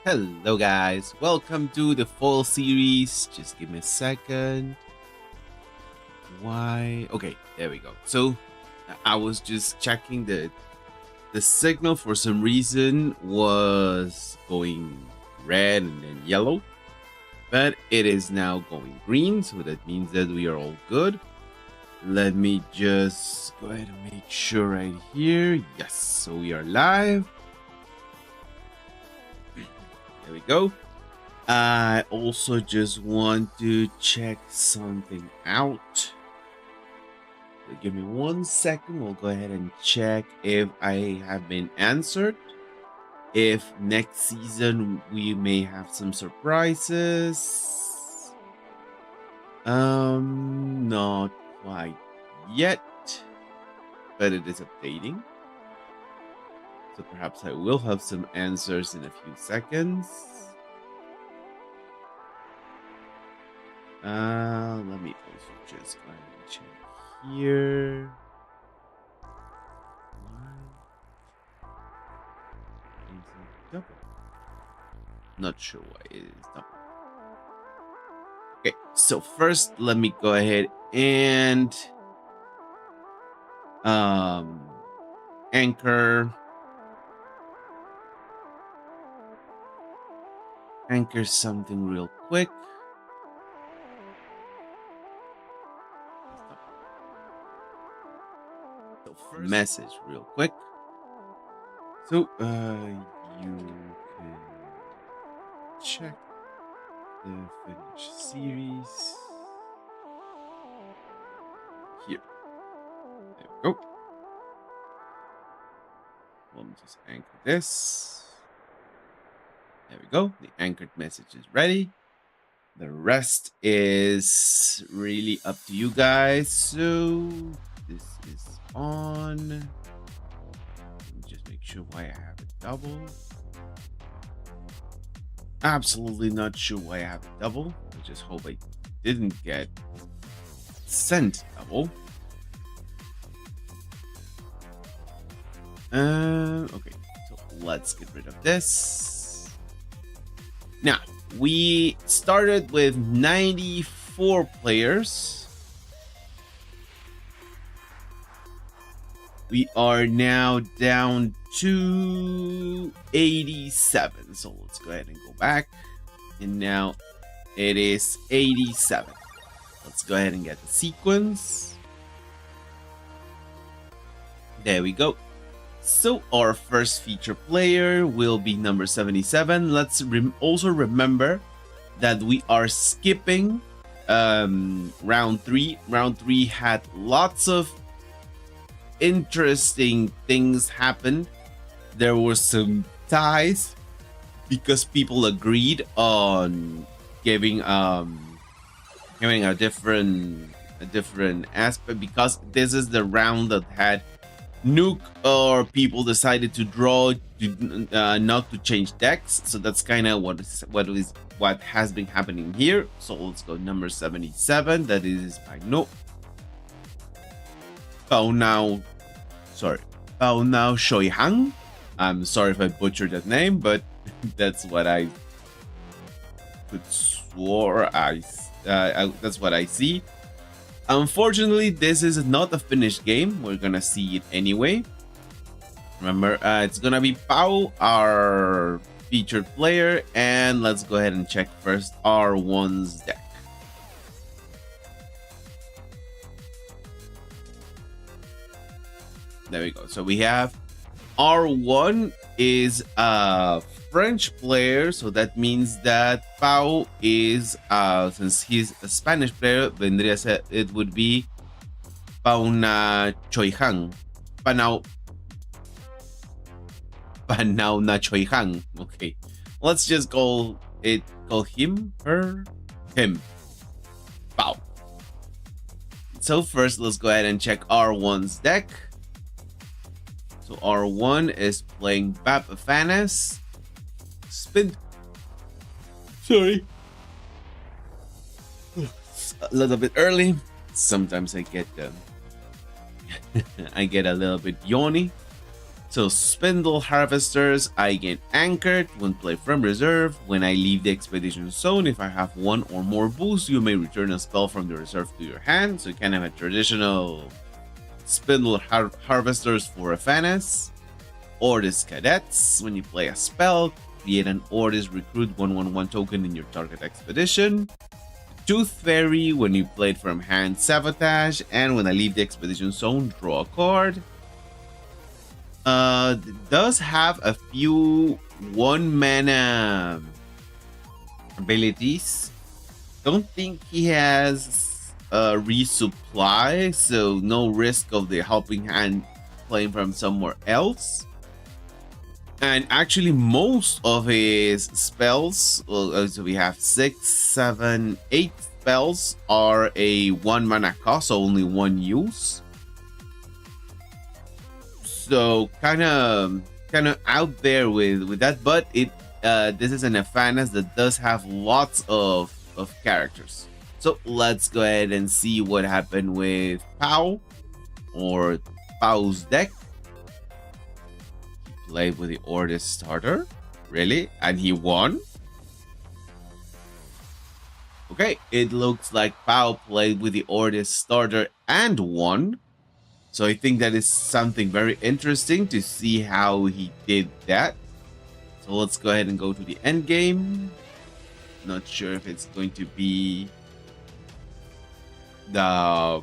Hello guys, welcome to the fall series. Just give me a second. Why? Okay, there we go. So I was just checking the signal for some reason was going red and then yellow, but it is now going green, so that means that we are all good. Let me just go ahead and make sure right here. Yes, so we are live. There we go. I also just want to check something out. So give me 1 second. We'll go ahead and check if I have been answered. If next season we may have some surprises. Not quite yet, but it is updating. So perhaps I will have some answers in a few seconds. Let me also just go ahead and check here. Is it double? Not sure why it is double. Okay, so first let me go ahead and anchor something real quick. So first, message real quick. So you can check the finished series here. There we go. Let me just anchor this. There we go. The anchored message is ready. The rest is really up to you guys. So this is on. Let me just make sure why I have it double. Absolutely not sure why I have it double. I just hope I didn't get sent double. Okay, so let's get rid of this. Now, we started with 94 players. We are now down to 87. So let's go ahead and go back. And now it is 87. Let's go ahead and get the sequence. There we go. So our first feature player will be number 77. Let's also remember that we are skipping round 3. Round 3 had lots of interesting things happen. There were some ties because people agreed on giving a different aspect, because this is the round that had nuke, or people decided to draw not to change decks. So that's kind of what has been happening here. So let's go number 77. That is by Pao Now Shoihang. I'm sorry if I butchered that name, but that's what I could swore that's what I see. Unfortunately, this is not a finished game. We're gonna see it anyway. Remember, it's gonna be Pao, our featured player, and let's go ahead and check first R1's deck. There we go. So we have R1 is a French player, so that means that Pao is, since he's a Spanish player, it would be Pauna Choihang. Panao Na Choihang. Okay, let's just call him, Pao. So first, let's go ahead and check R1's deck. So R1 is playing Bap Fanas. Spin. Sorry. A little bit early. Sometimes I get I get a little bit yawny. So Spindle Harvesters, I get anchored when played from reserve. When I leave the expedition zone, if I have one or more boosts, you may return a spell from the reserve to your hand. So kind of a traditional Spindle Harvesters for Afanas. Ordis Cadets, when you play a spell, create an Ordis Recruit 1/1/1 token in your target expedition. Tooth Fairy, when you play it from hand, Sabotage, and when I leave the expedition zone, draw a card. Does have a few 1-mana abilities. Don't think he has a resupply, so no risk of the helping hand playing from somewhere else. And actually, most of his spells, well, so we have 6, 7, 8 spells are a 1-mana cost, so only one use. So kind of out there with that, but this is an Afanas that does have lots of characters. So let's go ahead and see what happened with Pau, or Pau's deck. He played with the Ordis starter, really, and he won. Okay, it looks like Pau played with the Ordis starter and won. So I think that is something very interesting to see how he did that. So let's go ahead and go to the end game. Not sure if it's going to be the...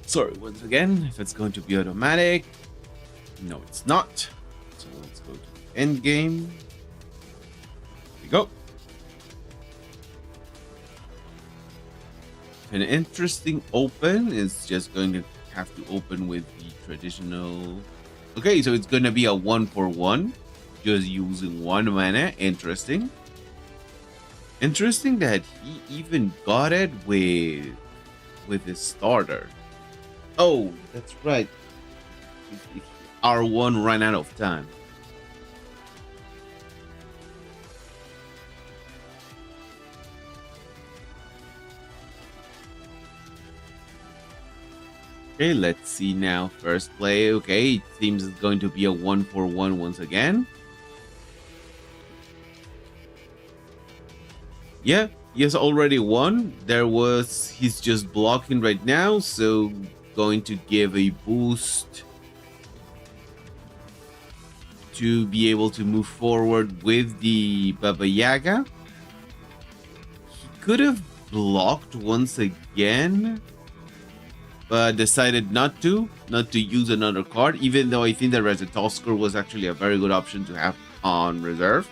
Sorry, once again, if it's going to be automatic. No, it's not. So let's go to the end game. There we go. An interesting open is just going to have to open with the traditional. Okay, so it's going to be a 1/1, just using 1 mana. Interesting. Interesting that he even got it with his starter. Oh, that's right. R1 ran out of time. Okay, let's see now. First play. Okay, it seems it's going to be a 1/1 once again. Yeah, he has already won. He's just blocking right now, so going to give a boost to be able to move forward with the Baba Yaga. He could have blocked once again, but decided not to use another card, even though I think that Rezatosker was actually a very good option to have on reserve.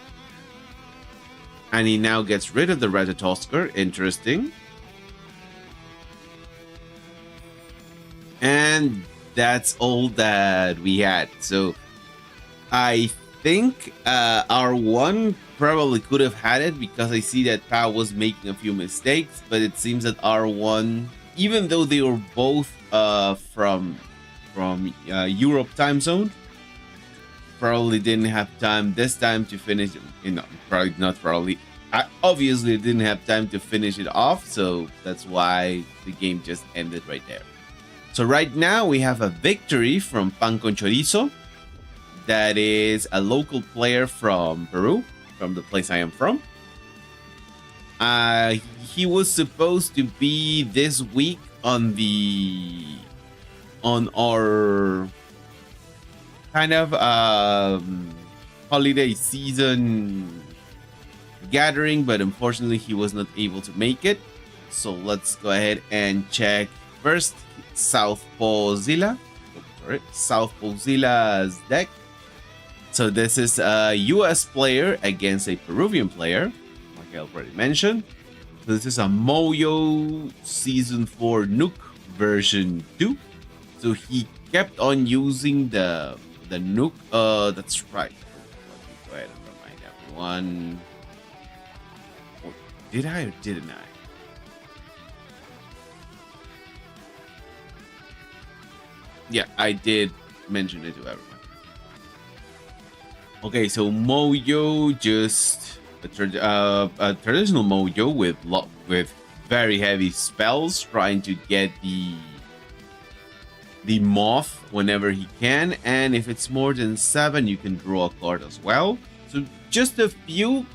And he now gets rid of the Rezatosker. Interesting. And that's all that we had. So I think R1 probably could have had it, because I see that Pau was making a few mistakes, but it seems that R1, even though they were both from Europe time zone, probably didn't have time this time to finish. Probably not. Probably, obviously, didn't have time to finish it off. So that's why the game just ended right there. So right now we have a victory from Pan con Chorizo. That is a local player from Peru, from the place I am from. He was supposed to be this week on our kind of holiday season gathering, but unfortunately he was not able to make it. So let's go ahead and check first Southpaw Zilla's deck. So this is a US player against a Peruvian player, like I already mentioned. So this is a Moyo Season 4 Nuke version 2. So he kept on using the Nuke. That's right. Let me go ahead and remind everyone. Oh, did I or didn't I? Yeah, I did mention it to everyone. Okay, so Moyo, just a traditional Moyo with very heavy spells, trying to get the moth whenever he can, and if it's more than 7, you can draw a card as well. So just a few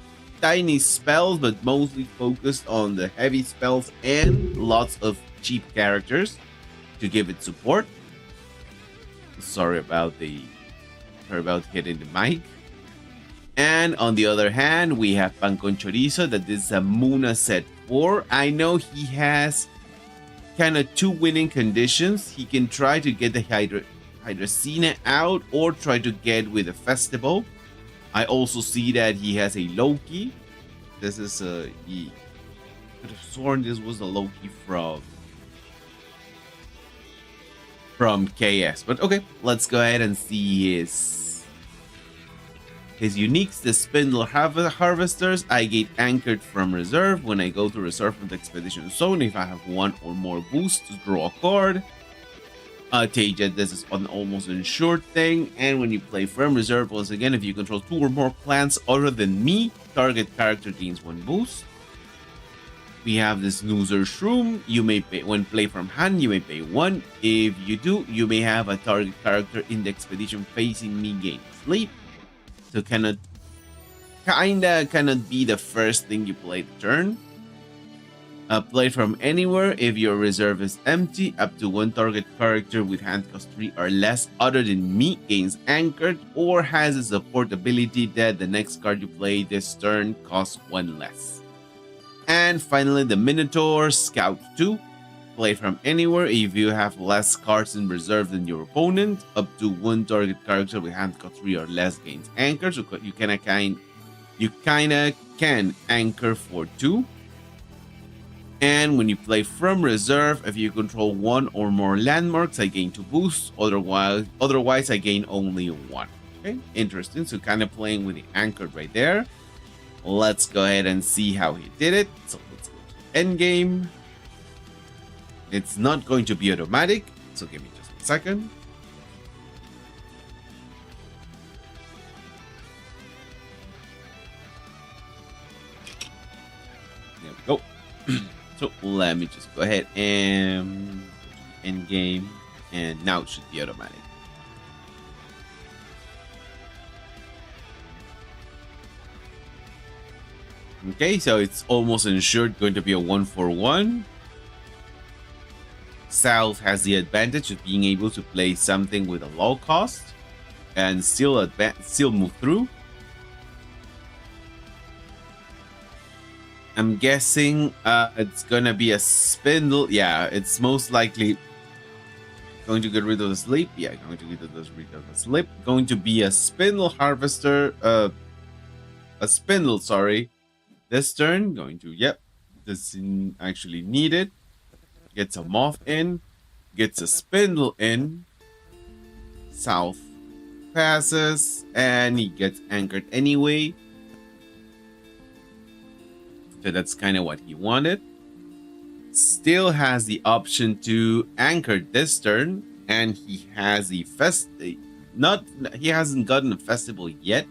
tiny spells, but mostly focused on the heavy spells and lots of cheap characters to give it support. Sorry about hitting the mic. And on the other hand, we have Pan con Chorizo, that is a Muna set 4. I know he has kind of 2 winning conditions. He can try to get the Hydracina out or try to get with a Festival. I also see that he has a Loki. This is he could have sworn this was a Loki from KS. But okay, let's go ahead and see his uniques. The Spindle Harvesters. I get anchored from reserve. When I go to reserve from the expedition zone, if I have 1 or more boosts to draw a card. Teja, this is an almost ensured thing. And when you play from reserve, once again, if you control 2 or more plants other than me, target character gains 1 boost. We have this Snoozer Shroom. You may pay, when play from hand, you may pay 1. If you do, you may have a target character in the expedition facing me gain sleep. So cannot be the first thing you play the turn. Play from anywhere. If your reserve is empty, up to 1 target character with hand cost 3 or less other than me gains anchored or has a support ability that the next card you play this turn costs 1 less. And finally, the Minotaur Scout 2. Play from anywhere. If you have less cards in reserve than your opponent, up to 1 target character with hand cost 3 or less gains anchor. So you kinda can anchor for 2. And when you play from reserve, if you control 1 or more landmarks, I gain 2 boosts. Otherwise, I gain only 1. Okay, interesting. So kind of playing with the anchor right there. Let's go ahead and see how he did it. So let's go to endgame. It's not going to be automatic, so give me just a second. There we go. So let me just go ahead and end game, and now it should be automatic. Okay, so it's almost ensured going to be a 1-for-1. South has the advantage of being able to play something with a low cost and still move through. I'm guessing it's gonna be a Spindle. Yeah, it's most likely going to get rid of the sleep. Yeah, going to get rid of the sleep. Going to be a Spindle Harvester. A Spindle, sorry. This turn, going to, doesn't actually need it. Gets a Moth in. Gets a Spindle in. South passes. And he gets anchored anyway. So that's kind of what he wanted. Still has the option to anchor this turn. And he has the he hasn't gotten a Festival yet.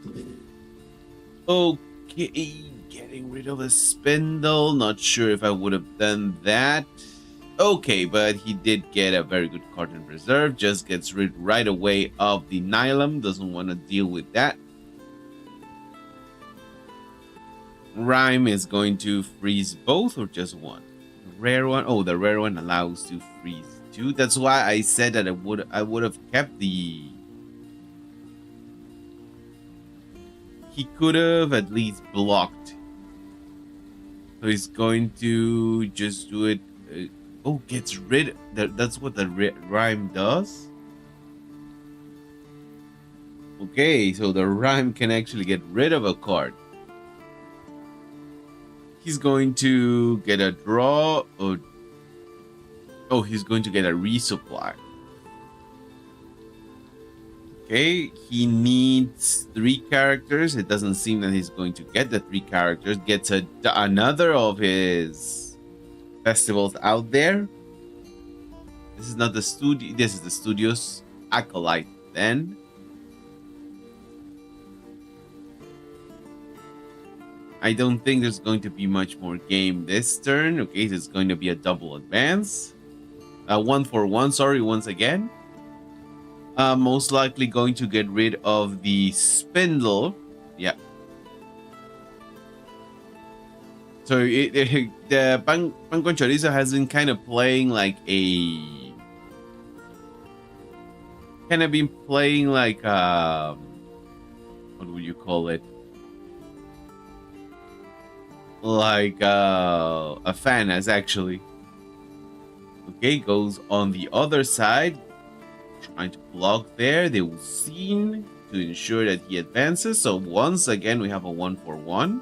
Okay. Getting rid of a Spindle. Not sure if I would have done that. Okay, but he did get a very good card in reserve. Just gets rid right away of the Nylum. Doesn't want to deal with that. Rhyme is going to freeze both or just one? The rare one? Oh, the rare one allows to freeze 2. That's why I said that I would have kept the... He could have at least blocked. So he's going to just do it. Gets rid. That's what the rhyme does. Okay, so the rhyme can actually get rid of a card. He's going to get a draw. He's going to get a resupply. Okay, he needs 3 characters. It doesn't seem that he's going to get the 3 characters. Gets another of his festivals out there. This is not the studio. This is the studio's Acolyte then. I don't think there's going to be much more game this turn. Okay, so it's going to be a double advance. 1-for-1, sorry, once again. Most likely going to get rid of the spindle. Yeah. So the pan con chorizo has been kind of playing like what would you call it? Like a fan as actually. Okay, goes on the other side, trying to block there. They will scene to ensure that he advances. So once again, we have a 1-for-1.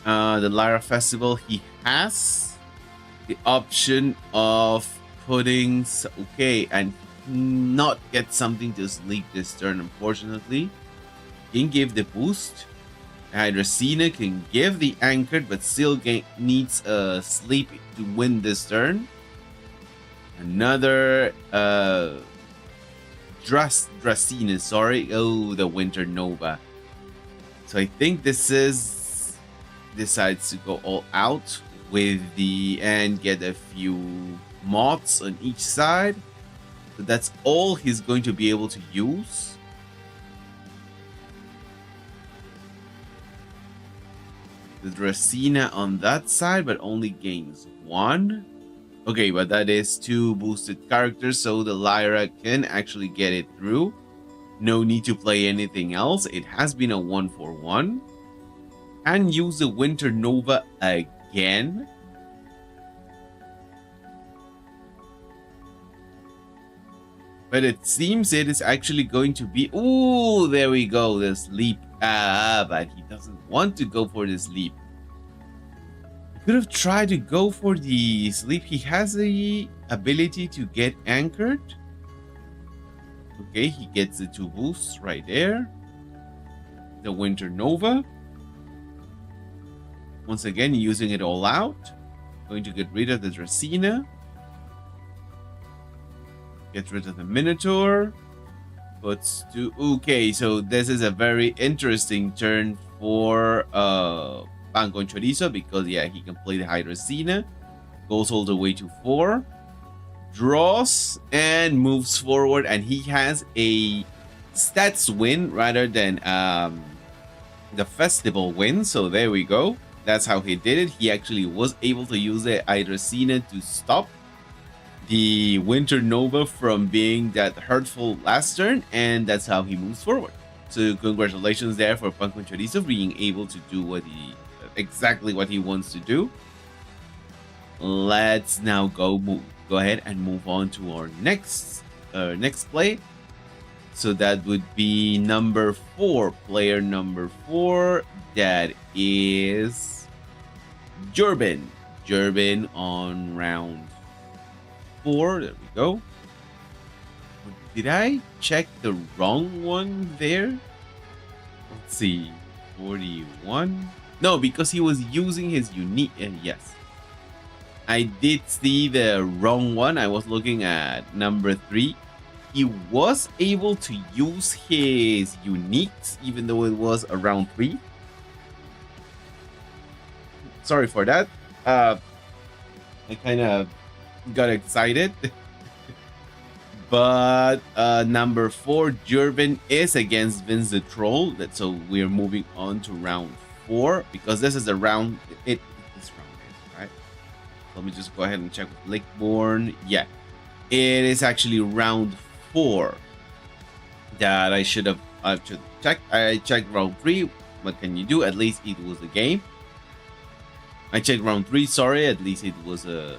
The Lyra Festival, he has the option of putting okay and not get something to sleep this turn. Unfortunately, can give the boost. Hydrocina can give the anchored, but still needs a sleep to win this turn. Another Dracena, sorry. Oh, the Winter Nova. So I think this is decides to go all out with the and get a few mods on each side. So that's all he's going to be able to use. The Dracena on that side, but only gains 1. Okay, but that is 2 boosted characters, so the Lyra can actually get it through. No need to play anything else. It has been a 1-for-1. And use the Winter Nova again. But it seems it is actually going to be... Ooh, there we go, the sleep. But he doesn't want to go for the sleep. He could have tried to go for the sleep. He has the ability to get anchored. Okay, he gets the 2 boosts right there. The Winter Nova. Once again, using it all out. Going to get rid of the Dracena. Get rid of the Minotaur. Puts 2. Okay, so this is a very interesting turn for Pan con Chorizo because, yeah, he can play the Hydrocena. Goes all the way to 4. Draws and moves forward. And he has a stats win rather than the festival win. So there we go. That's how he did it. He actually was able to use the Hydrocena to stop the Winter Nova from being that hurtful last turn, and that's how he moves forward. So congratulations there for Pan con Chorizo being able to do exactly what he wants to do. Let's now go ahead and move on to our next play. So that would be number 4, player number 4. That is Jurbin. Jurbin on round 4. There we go. Did I check the wrong one there? Let's see. 41. No, because he was using his unique. Yes. I did see the wrong one. I was looking at number 3. He was able to use his uniques even though it was around 3. Sorry for that. I kind of got excited. But number 4, Jurbin is against Vince the Troll. So we're moving on to round 4 because this is a round. This round is right. Let me just go ahead and check with Lakeborn. Yeah, it is actually round 4 that I should check. I checked round 3. What can you do? At least it was a game. I checked round 3. Sorry, at least it was a.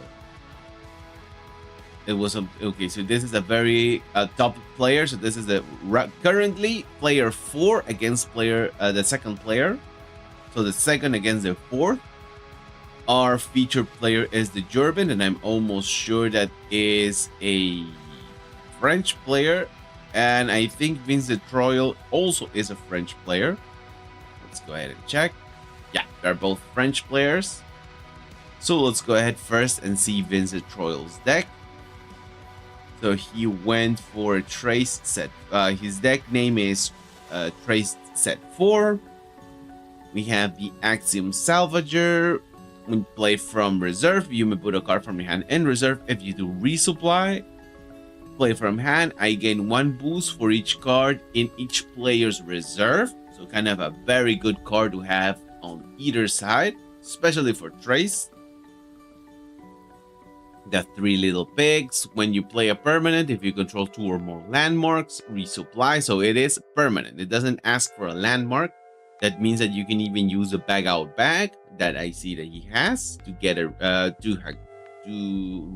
Okay. So this is a very top player. So this is currently player 4 against the second player. So the second against the 4th. Our featured player is the Jurbin, and I'm almost sure that is a French player, and I think Vince the Troll also is a French player. Let's go ahead and check. Yeah, they're both French players. So let's go ahead first and see Vince the Troll's deck. So he went for a Trace set. His deck name is Trace Set 4. We have the Axiom Salvager, When you play from reserve, you may put a card from your hand in reserve. If you do resupply, play from hand, I gain 1 boost for each card in each player's reserve. So kind of a very good card to have on either side, especially for Trace. The 3 little pigs. When you play a permanent, if you control 2 or more landmarks, resupply. So it is permanent. It doesn't ask for a landmark. That means that you can even use a bag out bag that I see that he has to get a to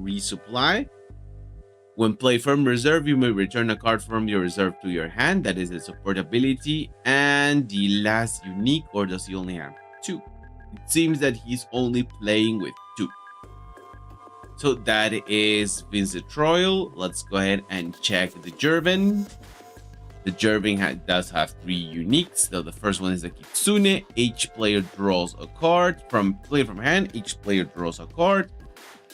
resupply. When play from reserve, you may return a card from your reserve to your hand. That is a support ability. And the last unique, or does he only have 2? It seems that he's only playing with 2. So that is Vincent Troil. Let's go ahead and check the Jervin. The Jervin does have 3 uniques. So the first one is the Kitsune. Each player draws a card from hand. Each player draws a card.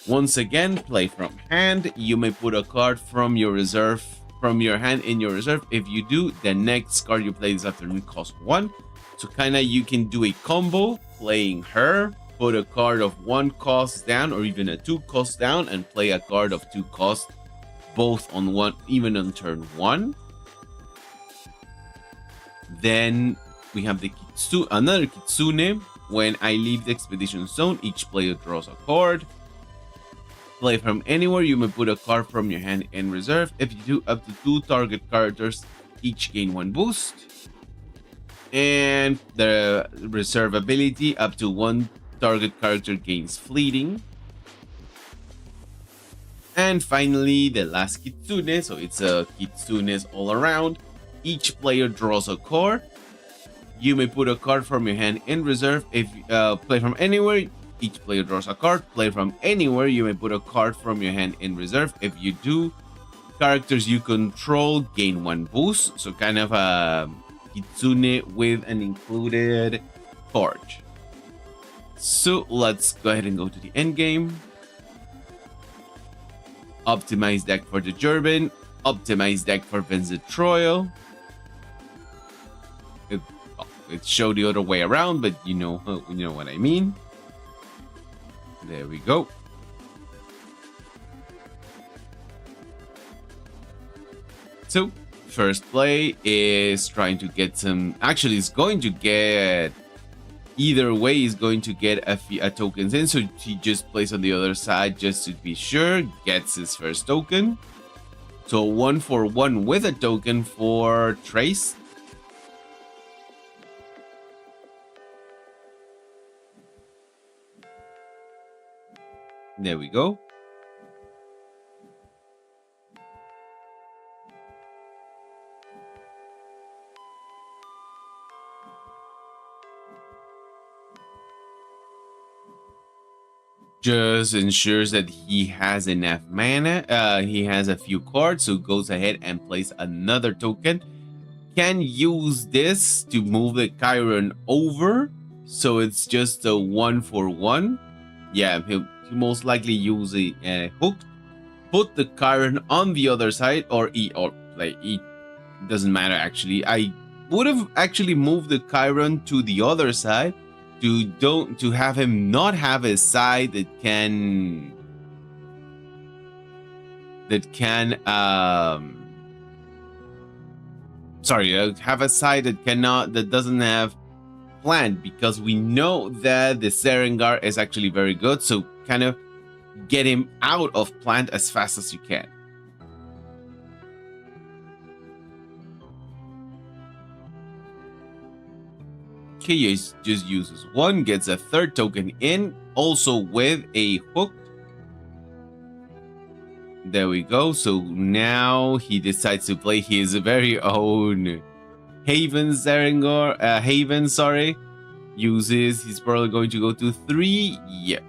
Once again, play from hand. You may put a card from your reserve, from your hand in your reserve. If you do, the next card you play this afternoon costs 1. So kind of you can do a combo playing her. Put a card of 1 cost down or even a 2 cost down and play a card of 2 cost both on 1, even on turn 1. Then we have the another Kitsune. When I leave the expedition zone, each player draws a card. Play from anywhere, you may put a card from your hand in reserve. If you do, up to 2 target characters each gain 1 boost. And the reserve ability, up to 1 target character gains fleeting. And finally, the last Kitsune. So it's a Kitsunes all around. Each player draws a card. You may put a card from your hand in reserve. If play from anywhere, each player draws a card. Play from anywhere, you may put a card from your hand in reserve. If you do, characters you control gain 1 boost. So kind of a Kitsune with an included card. So let's go ahead and go to the end game. Optimize deck for the Jervin. Optimize deck for Vincent Troil. It showed the other way around, but you know what I mean. There we go. So first play is trying to get some. Actually, it's going to get. Either way, he's going to get a tokens in, so he just plays on the other side just to be sure. Gets his first token. So 1 for 1 with a token for Trace. There we go. Just ensures that he has enough mana. He has a few cards, so goes ahead and plays another token. Can use this to move the Chiron over, so it's just a 1 for 1. Yeah, he'll most likely use a hook. Put the Chiron on the other side, or play E. Doesn't matter actually. I would have actually moved the Chiron to the other side. To have him not have a side that can have a side that doesn't have plant, because we know that the Serengar is actually very good, so kind of get him out of plant as fast as you can. Okay, he just uses 1, gets a 3rd token in, also with a hook. There we go. So now he decides to play his very own Haven, he's probably going to go to 3. Yeah.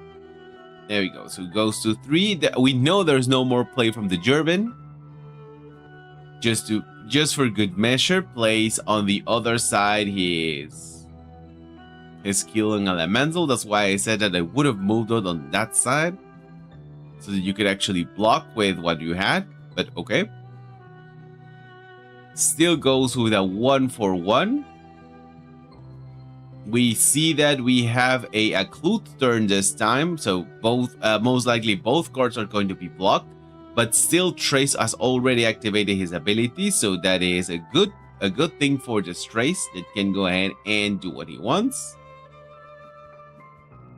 There we go. So it goes to 3. We know there's no more play from the Jervin. Just for good measure, plays on the other side his skill and elemental. That's why I said that I would have moved it on that side, so that you could actually block with what you had. But okay. Still goes with a 1 for 1. We see that we have a Clute turn this time, so both most likely both cards are going to be blocked, but still Trace has already activated his ability, so that is a good thing for this Trace that can go ahead and do what he wants.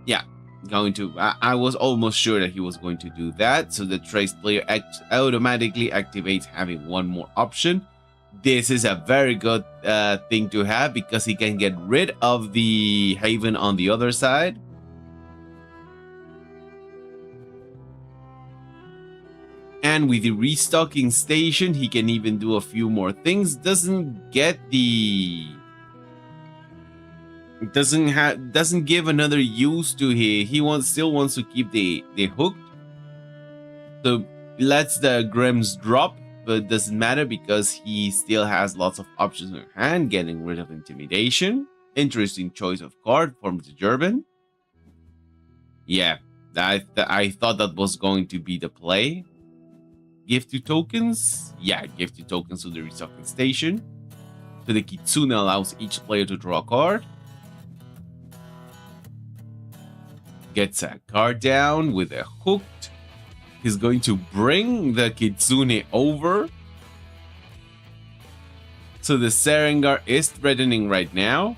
Yeah, going to. I was almost sure that he was going to do that, so the Trace player automatically activates having one more option. This is a very good thing to have because he can get rid of the Haven on the other side. And with the restocking station, he can even do a few more things. Doesn't give another use to he still wants to keep the hooked. So lets the Grims drop, but doesn't matter because he still has lots of options in hand, getting rid of Intimidation. Interesting choice of card from the German. Yeah, I thought that was going to be the play. Give 2 tokens? Yeah, give 2 tokens to the restocking station. So the Kitsune allows each player to draw a card. Gets a card down with a hooked. He's going to bring the Kitsune over. So the Serengar is threatening right now.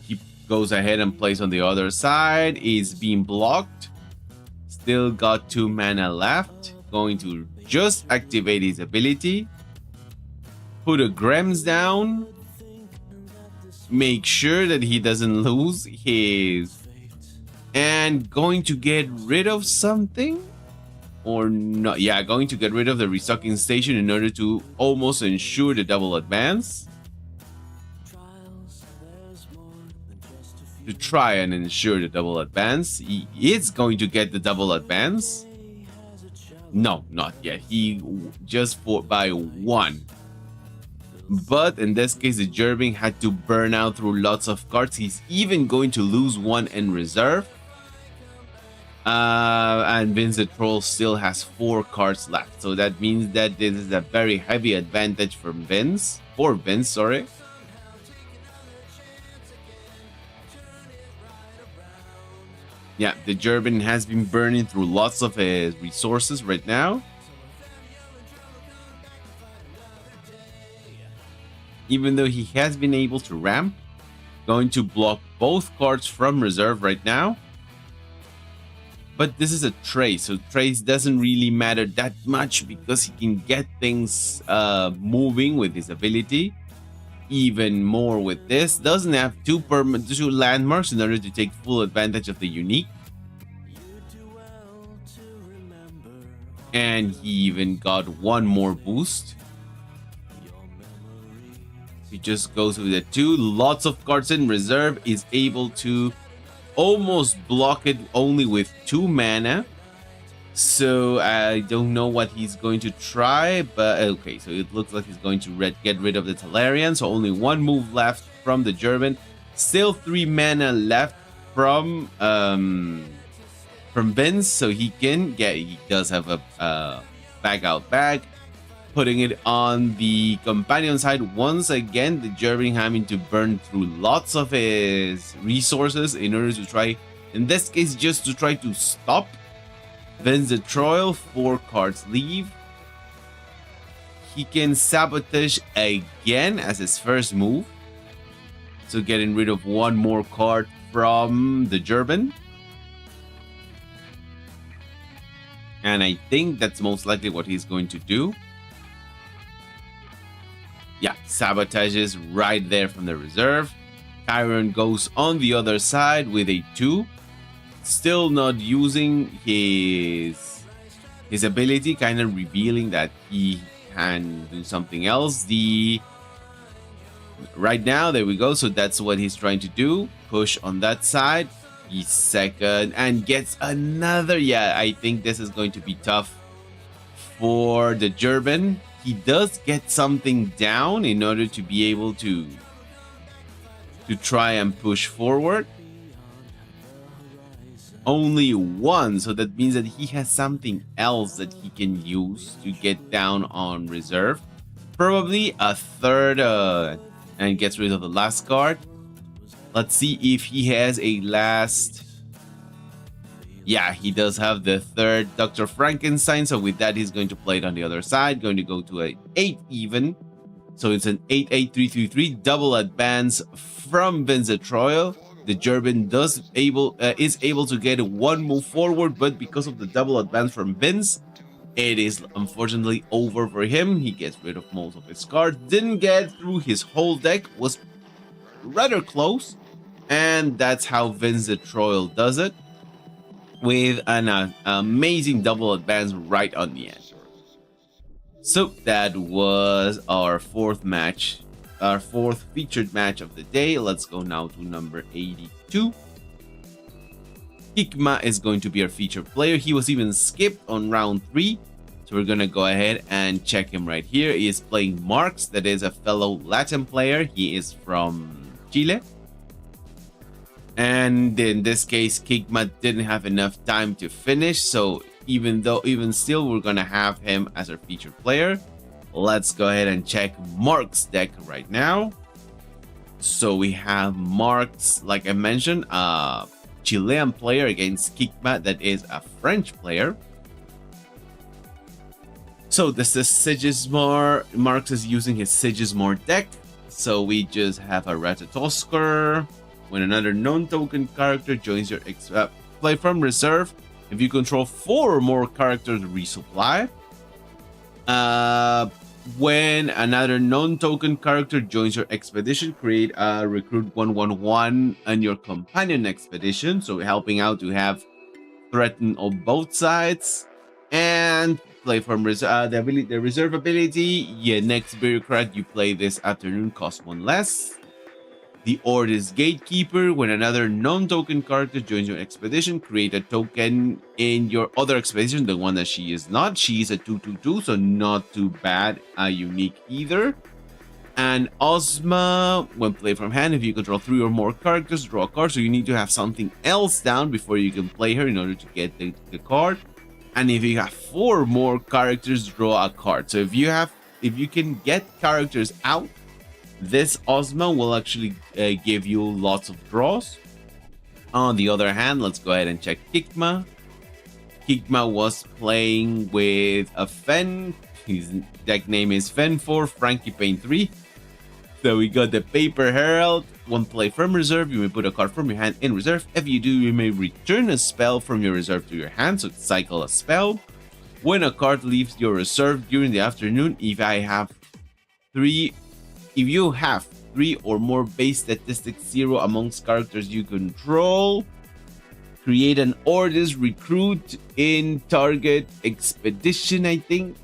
He goes ahead and plays on the other side. Is being blocked. Still got 2 mana left. Going to just activate his ability. Put a Grems down. Make sure that he doesn't lose his... And going to get rid of something? Or not? Yeah, going to get rid of the restocking station in order to almost ensure the double advance. To try and ensure the double advance. He is going to get the double advance. No, not yet. He just fought by 1. But in this case, the German had to burn out through lots of cards. He's even going to lose 1 in reserve. And Vince the Troll still has 4 cards left. So that means that this is a very heavy advantage for Vince. Sorry. Yeah, the German has been burning through lots of his resources right now. Even though he has been able to ramp, going to block both cards from reserve right now. But this is a Trace, so Trace doesn't really matter that much because he can get things moving with his ability. Even more with this. Doesn't have 2 landmarks in order to take full advantage of the unique. And he even got 1 more boost. He just goes with the 2. Lots of cards in reserve. Is able to almost block it only with 2 mana. So I don't know what he's going to try, but okay, so it looks like he's going to get rid of the Talarian. So only 1 move left from the German. Still 3 mana left from Vince, so he does have a bag. Putting it on the companion side once again. The German having to burn through lots of his resources in order to try, in this case, just to try to stop Vince the Troll. 4 cards leave. He can sabotage again as his first move. So getting rid of 1 more card from the German. And I think that's most likely what he's going to do. Yeah, sabotages right there from the reserve. Chiron goes on the other side with a 2. Still not using his ability, kind of revealing that he can do something else. Right now, there we go. So that's what he's trying to do. Push on that side. He's second and gets another. Yeah, I think this is going to be tough for the German. He does get something down in order to be able to try and push forward. Only 1, so that means that he has something else that he can use to get down on reserve. Probably a third and gets rid of the last card. Let's see if he has a last. Yeah, he does have the third Dr. Frankenstein. So with that, he's going to play it on the other side. Going to go to an 8 even. So it's an 8-8-3-3-3 double advance from Vincent Troil. The German is able to get one move forward, but because of the double advance from Vince, it is unfortunately over for him. He gets rid of most of his cards. Didn't get through his whole deck. Was rather close. And that's how Vincent Troil does it, with an amazing double advance right on the end. So that was our fourth match, our fourth featured match of the day. Let's go now to number 82. Kigma is going to be our featured player. He was even skipped on round 3. So we're going to go ahead and check him right here. He is playing Marx, that is a fellow Latin player. He is from Chile. And in this case, Kigma didn't have enough time to finish. So even still, we're going to have him as our featured player. Let's go ahead and check Mark's deck right now. So we have Marx, like I mentioned, a Chilean player against Kigma, that is a French player. So this is Sigismar. Marx is using his Sigismar deck. So we just have a Ratatoskr. When another non-token character joins your play from reserve, if you control 4 or more characters, resupply. When another non-token character joins your expedition, create a recruit 1/1/1 on your companion expedition, so helping out to have threaten on both sides. And play from the reserve ability. Yeah, next bureaucrat you play this afternoon costs 1 less. The Ordis Gatekeeper. When another non-token character joins your expedition, create a token in your other expedition, the one that she is not. She is a 2/2/2, so not too bad, unique either. And Ozma, when played from hand, if you control 3 or more characters, draw a card. So you need to have something else down before you can play her in order to get the card. And if you have 4 more characters, draw a card. So if you can get characters out, this Ozma will actually give you lots of draws. On the other hand, let's go ahead and check Kigma. Kigma was playing with a Fen. His deck name is Fen4 Frankie Payne 3. So we got the Paper Herald. One play from reserve, you may put a card from your hand in reserve. If you do, you may return a spell from your reserve to your hand, so cycle a spell. When a card leaves your reserve during the afternoon, if you have 3 or more base statistics 0 amongst characters you control, create an Ordis recruit in target expedition, I think.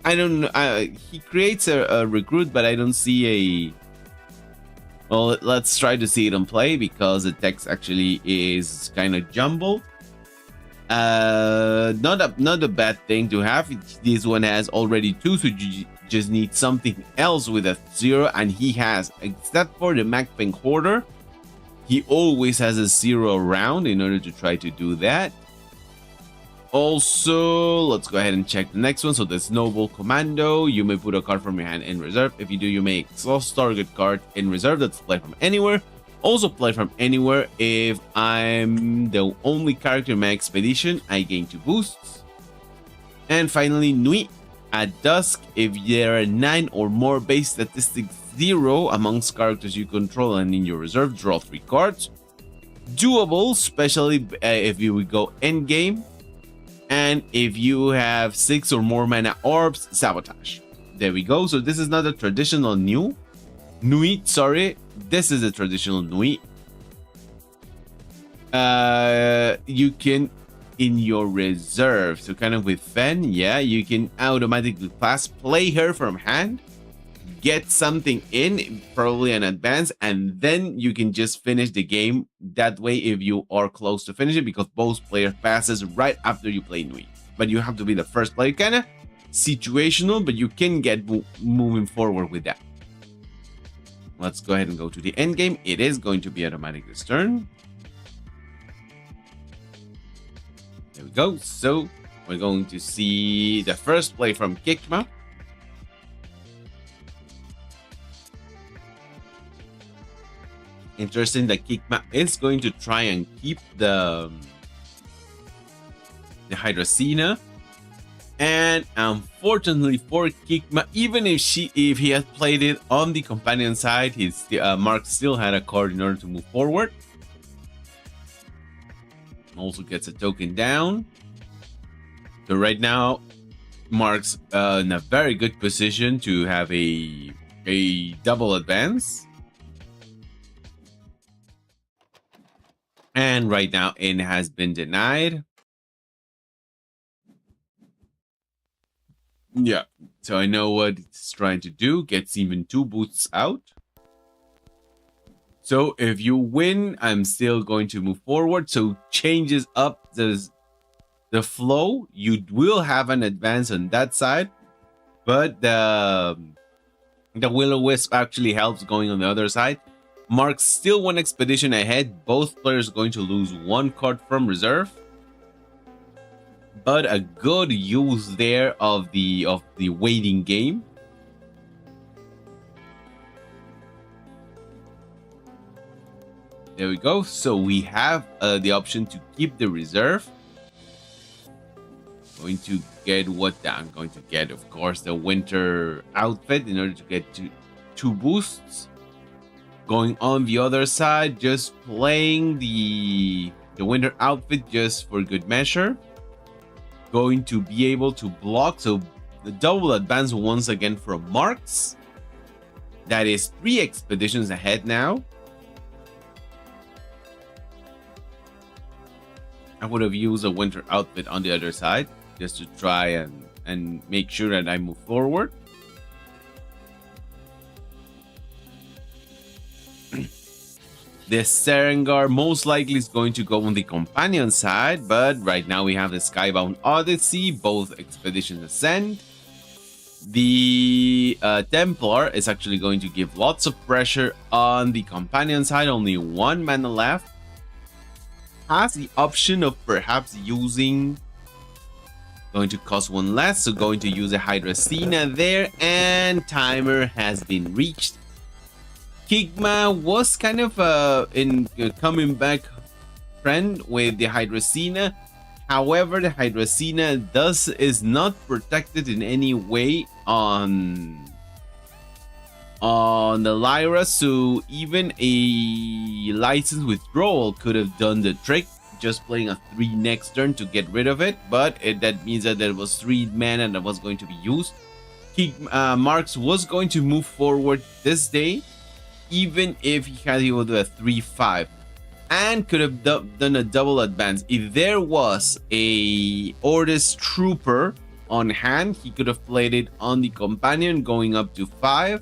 I don't know. He creates a recruit, but I don't see a... Well, let's try to see it on play because the text actually is kind of jumbled. Not a bad thing to have. This one has already 2, so you just need something else with a 0, and he has, except for the Macpink Hoarder, he always has a 0 around in order to try to do that. Also, let's go ahead and check the next one. So the Snowball Commando, you may put a card from your hand in reserve. If you do, you may exhaust target card in reserve. That's play from anywhere. Also play from anywhere. If I'm the only character in my expedition, I gain 2 boosts. And finally, Nuit. At dusk, if there are 9 or more base statistics 0 amongst characters you control and in your reserve, draw 3 cards. Doable, especially if you would go endgame. And if you have 6 or more mana orbs, sabotage. There we go. So this is not a traditional Nuit, sorry. This is a traditional Nuit. You can, in your reserve, so kind of with Fen, yeah, you can automatically play her from hand, get something in, probably an advance, and then you can just finish the game that way if you are close to finish it, because both players passes right after you play Nuit. But you have to be the first player, kind of situational, but you can get moving forward with that. Let's go ahead and go to the end game. It is going to be automatic this turn. There we go. So we're going to see the first play from Kigma. Interesting that Kigma is going to try and keep the Hydrocina. And unfortunately for Kigma, even if he had played it on the companion side, his Mark still had a card in order to move forward. Also gets a token down. So right now, Mark's in a very good position to have a double advance. And right now, it has been denied. Yeah, so I know what it's trying to do. Gets even 2 boosts out. So if you win, I'm still going to move forward. So changes up the flow. You will have an advance on that side, but the Will-O-Wisp actually helps going on the other side. Mark's still 1 expedition ahead. Both players going to lose 1 card from reserve. But a good use there of the waiting game. There we go. So we have the option to keep the reserve. Going to get what I'm going to get, of course, the winter outfit in order to get 2 boosts. Going on the other side, just playing the winter outfit just for good measure. Going to be able to block, so the double advance once again from Marks. That is 3 expeditions ahead now. I would have used a winter outfit on the other side just to try and make sure that I move forward. The Serengar most likely is going to go on the companion side, but right now we have the Skybound Odyssey, both expeditions ascend. The Templar is actually going to give lots of pressure on the companion side, only 1 mana left. Has the option of perhaps using, going to cost 1 less, so going to use a Hydrocina there, and timer has been reached. Kigma was kind of in coming back trend with the Hydrocina. However, the Hydrocina is not protected in any way on the Lyra, so even a license withdrawal could have done the trick, just playing a 3 next turn to get rid of it, but that means that there was 3 mana that was going to be used. Marks was going to move forward this day, even if he had able to do a 3-5, and could have done a double advance. If there was a Ordis Trooper on hand, he could have played it on the companion, going up to 5,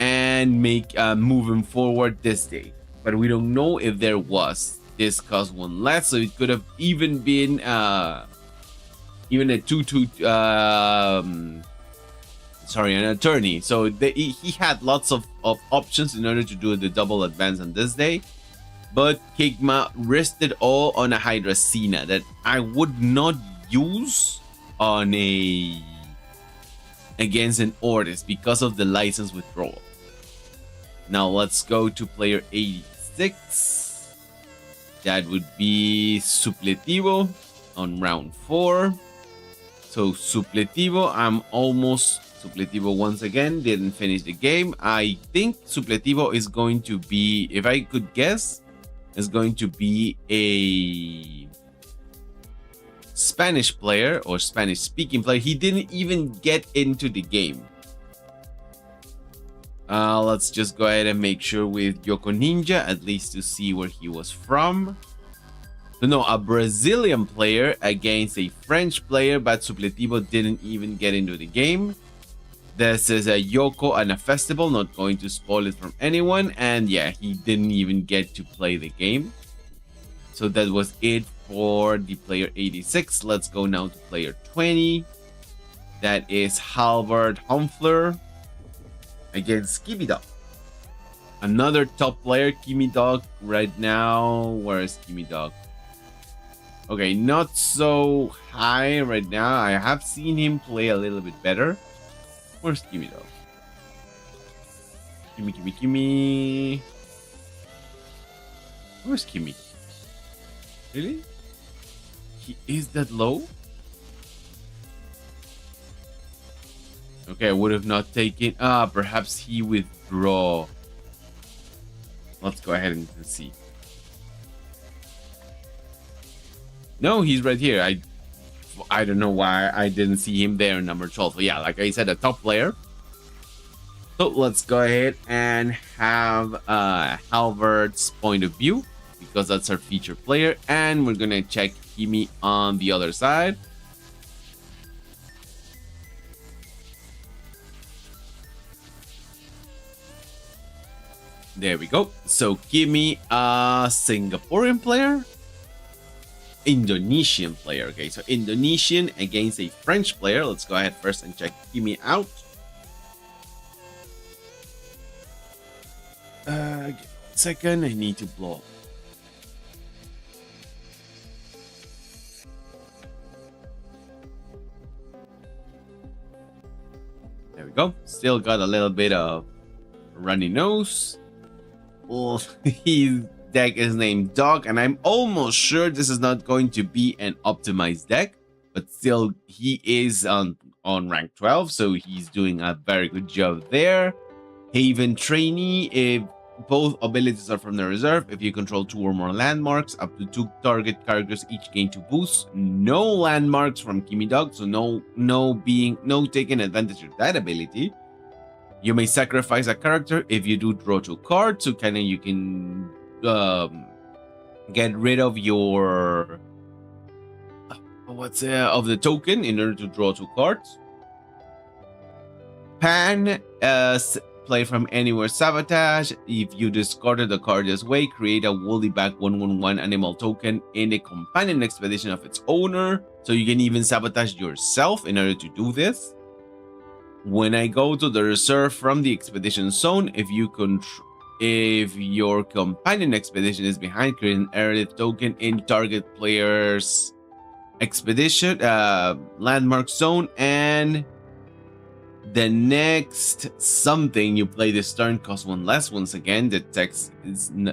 and make moving forward this day. But we don't know if there was. This cost 1 less, so it could have even been even a 2-2 sorry, an attorney. So he had lots of options in order to do the double advance on this day. But Kigma risked it all on a Hydrocina that I would not use on against an Ordis because of the license withdrawal. Now let's go to player 86. That would be Supletivo on round 4. So Supletivo, I'm almost Supletivo once again, didn't finish the game. I think Supletivo is going to be, if I could guess, is going to be a Spanish player or Spanish speaking player. He didn't even get into the game. Let's just go ahead and make sure with Yoko Ninja, at least to see where he was from. So no, a Brazilian player against a French player, but Supletivo didn't even get into the game. This is a Yoko and a festival, not going to spoil it from anyone. And yeah, he didn't even get to play the game. So that was it for the player 86. Let's go now to player 20. That is Halvard Humfler against Kimi Dog. Another top player, Kimi Dog right now. Where is Kimi Dog? Okay, not so high right now. I have seen him play a little bit better. Where's Kimi Dog? Kimi. Where's Kimi? Really? He is that low? Okay, I would have not taken. Perhaps he withdraw. Let's go ahead and see. No, he's right here. I don't know why I didn't see him there in number 12. But yeah, like I said, a top player. So let's go ahead and have Halbert's point of view, because that's our featured player, and we're gonna check Kimi on the other side. There we go. So Kimi, Singaporean player, Indonesian player. Okay, so Indonesian against a French player. Let's go ahead first and check Kimi out. Give me 1 second. I need to blow. There we go. Still got a little bit of runny nose. Well, his deck is named Dog, and I'm almost sure this is not going to be an optimized deck, but still he is on rank 12, so he's doing a very good job there. Haven Trainee, if both abilities are from the reserve, if you control 2 or more landmarks, up to 2 target characters each gain 2 boosts. No landmarks from Kimi Dog, so no taking advantage of that ability. You may sacrifice a character if you do draw 2 cards, so kind of you can get rid of your of the token in order to draw 2 cards. Pan, play from anywhere sabotage. If you discarded a card this way, create a woolly back 1/1/1 animal token in a companion expedition of its owner. So you can even sabotage yourself in order to do this. When I go to the reserve from the expedition zone, if your companion expedition is behind, create an errative token in target player's expedition landmark zone, and the next something you play this turn costs 1 less. Once again, the text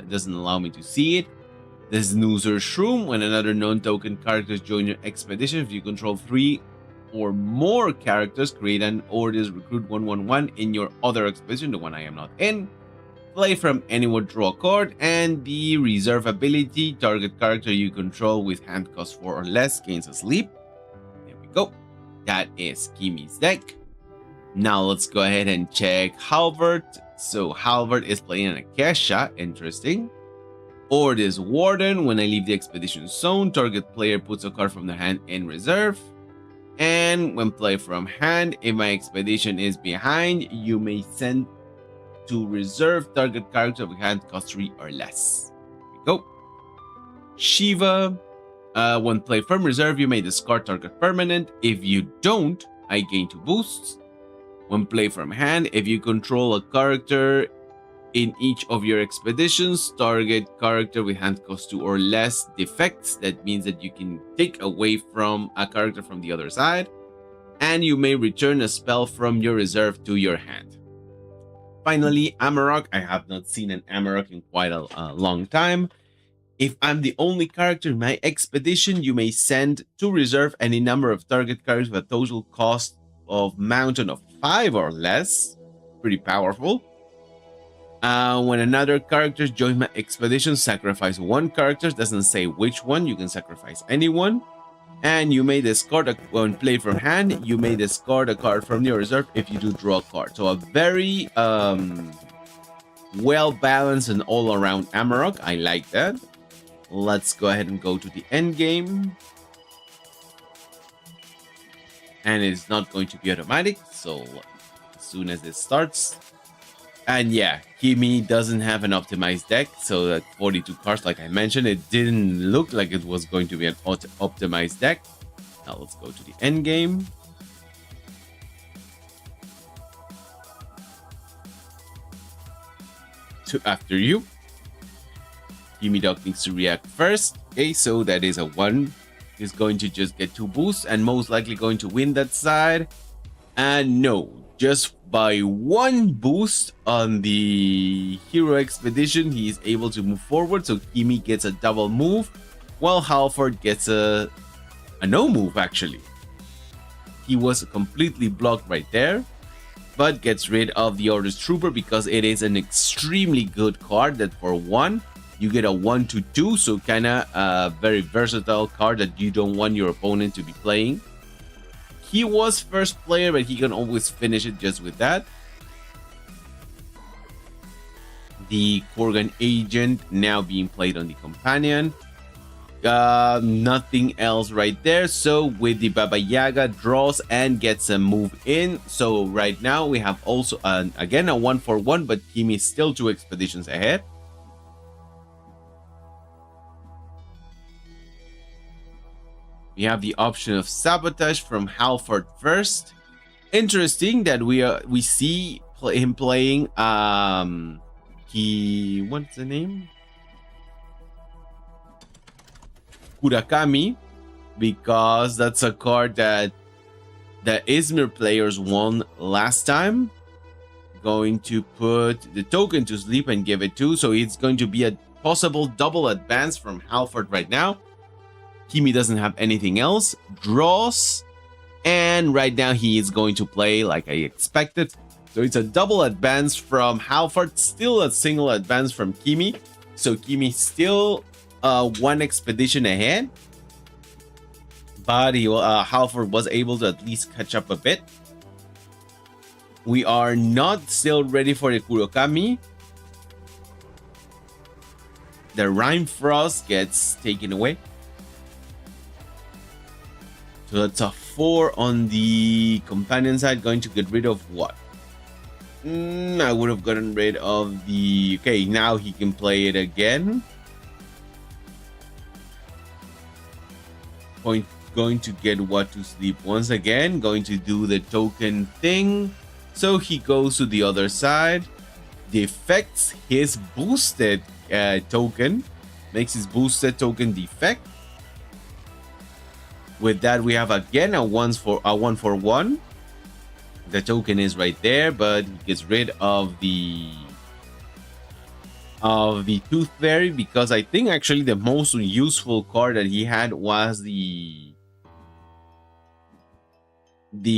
doesn't allow me to see it. The Snoozer Shroom, when another non-token characters join your expedition, if you control 3 or more characters, create an orders recruit 1/1/1 in your other expedition, the one I am not in. Play from anywhere, draw a card, and the reserve ability, target character you control with hand cost 4 or less gains a sleep. There we go. That is Kimi's deck. Now let's go ahead and check Halbert. So Halbert is playing a Kesha, interesting. Orders Warden, when I leave the expedition zone, target player puts a card from their hand in reserve. And when play from hand, if my expedition is behind, you may send to reserve target character with hand cost 3 or less. There we go. Shiva, when play from reserve, you may discard target permanent. If you don't, I gain 2 boosts. When play from hand, if you control a character in each of your expeditions, target character with hand cost 2 or less defects. That means that you can take away from a character from the other side, and you may return a spell from your reserve to your hand. Finally, Amarok. I have not seen an Amarok in quite a long time. If I'm the only character in my expedition, you may send to reserve any number of target characters with a total cost of mountain of 5 or less. Pretty powerful. When another character joins my expedition, sacrifice 1 character. Doesn't say which one. You can sacrifice anyone. And you may discard when play from hand, you may discard a card from your reserve if you do draw a card. So a very well-balanced and all-around Amarok. I like that. Let's go ahead and go to the end game. And it's not going to be automatic, so as soon as it starts. And yeah, Kimi doesn't have an optimized deck, so that 42 cards, like I mentioned, it didn't look like it was going to be an optimized deck. Now let's go to the end game. After you, Kimi Dog needs to react first. Okay, so that is a 1. He's going to just get 2 boosts and most likely going to win that side. And no, just by one boost on the hero expedition, he is able to move forward. So Kimi gets a double move, while Halford gets a no move actually. He was completely blocked right there, but gets rid of the Orders Trooper because it is an extremely good card that for one, you get a 1/2, so kinda a very versatile card that you don't want your opponent to be playing. He was first player, but he can always finish it just with that. The Korgan Agent now being played on the Companion. Nothing else right there. So with the Baba Yaga, draws and gets a move in. So right now we have also again a 1/1, but Kimi is still 2 expeditions ahead. We have the option of Sabotage from Halford first. Interesting that we see him playing what's the name? Kurakami, because that's a card that the Izmir players won last time. Going to put the token to sleep and give it to, so it's going to be a possible double advance from Halford right now. Kimi doesn't have anything else, draws, and right now he is going to play like I expected. So it's a double advance from Halford, still a single advance from Kimi. So Kimi still 1 expedition ahead, but Halford was able to at least catch up a bit. We are not still ready for the Kurokami. The Rime Frost gets taken away. So that's a 4 on the companion side. Going to get rid of what? I would have gotten rid of the... Okay, now he can play it again. Going to get what to sleep once again. Going to do the token thing. So he goes to the other side. Defects his boosted token. Makes his boosted token defect. With that, we have again a 1/1. The token is right there, but he gets rid of the Tooth Fairy because I think actually the most useful card that he had was the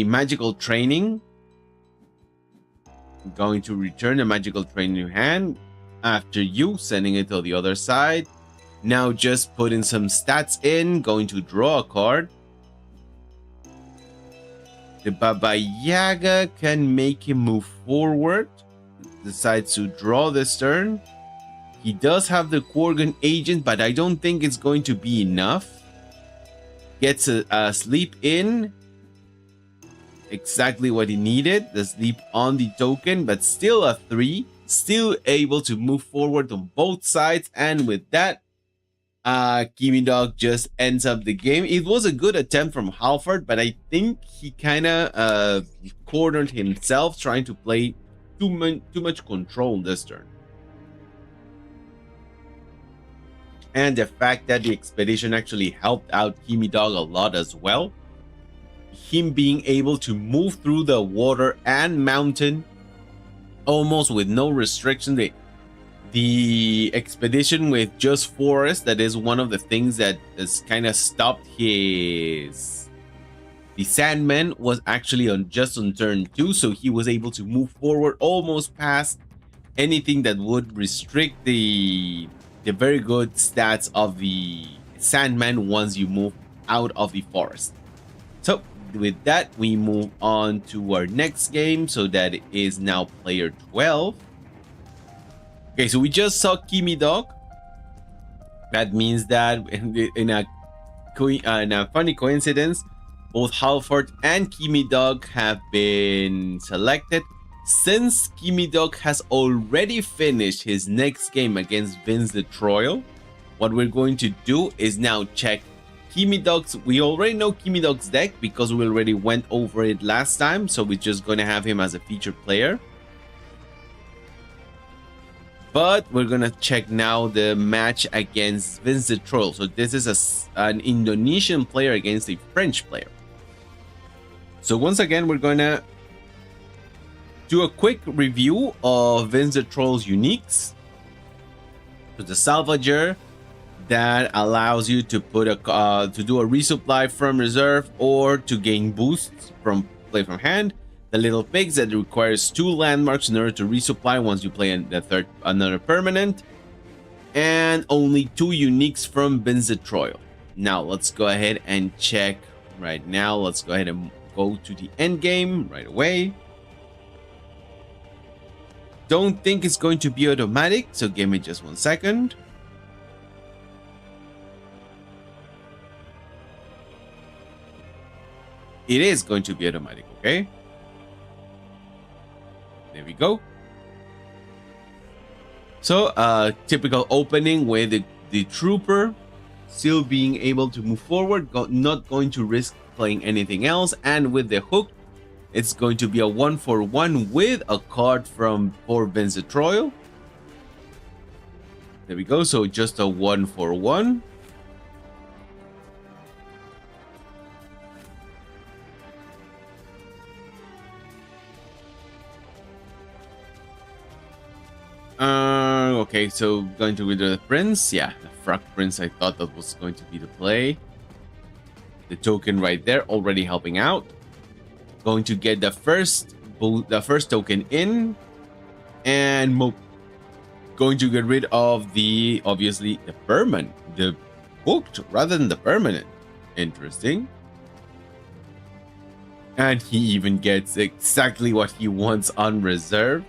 Magical Training. I'm going to return the Magical Training hand after you, sending it to the other side. Now just putting some stats in, going to draw a card. The Baba Yaga can make him move forward. Decides to draw this turn. He does have the Korgan Agent, but I don't think it's going to be enough. Gets a sleep in. Exactly what he needed. The sleep on the token, but still a 3. Still able to move forward on both sides. And with that, Kimi Dog just ends up the game. It was a good attempt from Halford, but I think he kind of cornered himself trying to play too much control this turn. And the fact that the expedition actually helped out Kimi Dog a lot as well. Him being able to move through the water and mountain almost with no restriction. The expedition with just forest, that is one of the things that has kind of stopped his... The Sandman was actually just on turn 2, so he was able to move forward almost past anything that would restrict the very good stats of the Sandman once you move out of the forest. So with that, we move on to our next game, so that is now player 12. Okay, so we just saw Kimi Dog. That means that in a funny coincidence, both Halford and Kimi Dog have been selected. Since Kimi Dog has already finished his next game against Vince the Troll, what we're going to do is now check Kimi Dog's... We already know Kimi Dog's deck because we already went over it last time, so we're just going to have him as a featured player. But we're gonna check now the match against Vince the Troll. So this is an Indonesian player against a French player. So once again, we're going to do a quick review of Vince the Troll's uniques. So the Salvager that allows you to put a to do a resupply from reserve or to gain boosts from play from hand. The Little Pigs that requires 2 landmarks in order to resupply once you play another permanent, and only 2 uniques from Vince the Troll. Now let's go ahead and check right now. Let's go ahead and go to the end game right away. Don't think it's going to be automatic, so give me just 1 second. It is going to be automatic, okay? There we go. So, typical opening with the trooper still being able to move forward, not going to risk playing anything else, and with the hook, it's going to be a 1-for-1 with a card from Vince the Troll. There we go. So just a 1-for-1. Okay, so going to withdraw the Prince. Yeah, the Frog Prince, I thought that was going to be the play. The token right there already helping out. Going to get the first token in, and going to get rid of the obviously the permanent, the booked rather than the permanent. Interesting. And he even gets exactly what he wants on reserve.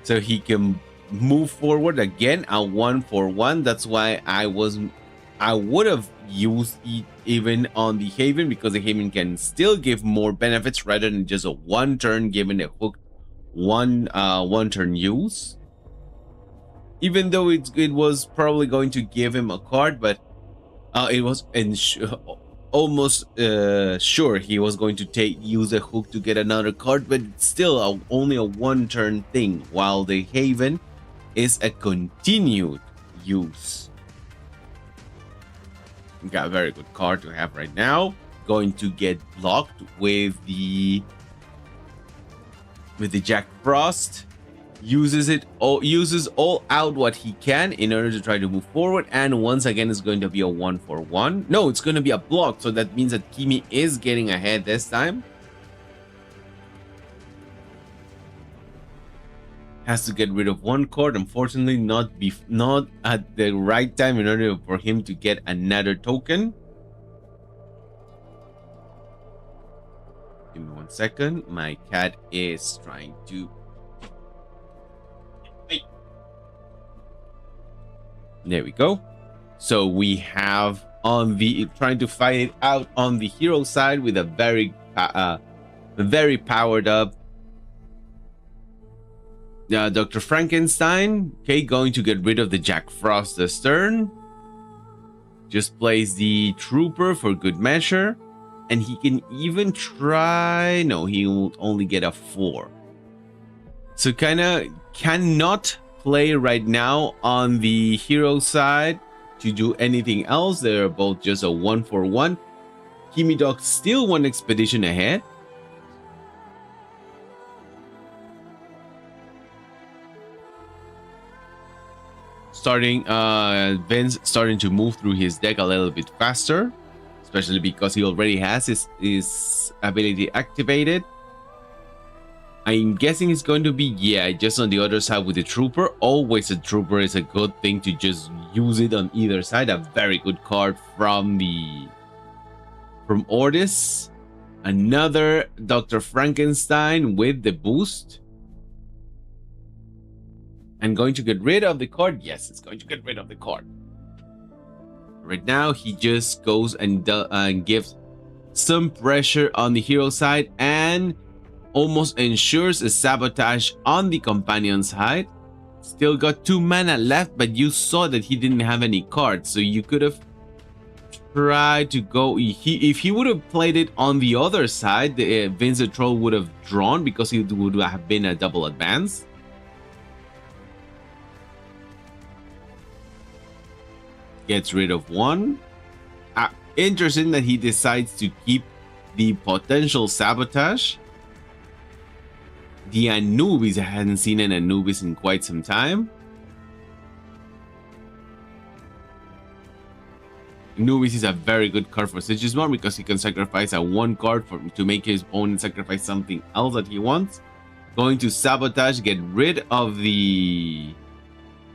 So he can move forward again a 1-for-1. That's why I would have used it even on the Haven, because the Haven can still give more benefits rather than just a 1 turn given a hook one turn use. Even though it was probably going to give him a card, but it was almost sure he was going to use a hook to get another card, but it's still only a 1 turn thing, while the Haven is a continued use. Got a very good card to have right now. Going to get blocked with the Jack Frost. Uses all out what he can in order to try to move forward, and once again it's going to be a 1-for-1. No, it's going to be a block, so that means that Kimi is getting ahead this time. Has to get rid of 1 card, unfortunately not at the right time in order for him to get another token. Give me 1 second. My cat is trying to... There we go. So we have on the trying to fight it out on the hero side with a very powered up Dr. Frankenstein. Okay, going to get rid of the Jack Frost this turn. Just plays the Trooper for good measure. And he can even try... No, he will only get a 4. So cannot play right now on the hero side to do anything else. They're both just a 1-for-1. Kimi Dog still 1 expedition ahead. Vince starting to move through his deck a little bit faster, especially because he already has his ability activated. I'm guessing it's going to be, yeah, just on the other side with the Trooper. Always a Trooper is a good thing to just use it on either side. A very good card from Ordis. Another Dr. Frankenstein with the boost. And going to get rid of the card? Yes, it's going to get rid of the card. Right now, he just goes and gives some pressure on the hero side and almost ensures a sabotage on the companion side. Still got 2 mana left, but you saw that he didn't have any cards, so you could have tried to go... If he would have played it on the other side, the Vince the Troll would have drawn, because it would have been a double advance. Gets rid of 1. Interesting that he decides to keep the potential sabotage, the Anubis. I hadn't seen an Anubis in quite some time. Anubis is a very good card for Sigismund because he can sacrifice a 1 card to make his opponent sacrifice something else that he wants. Going to sabotage, get rid of the...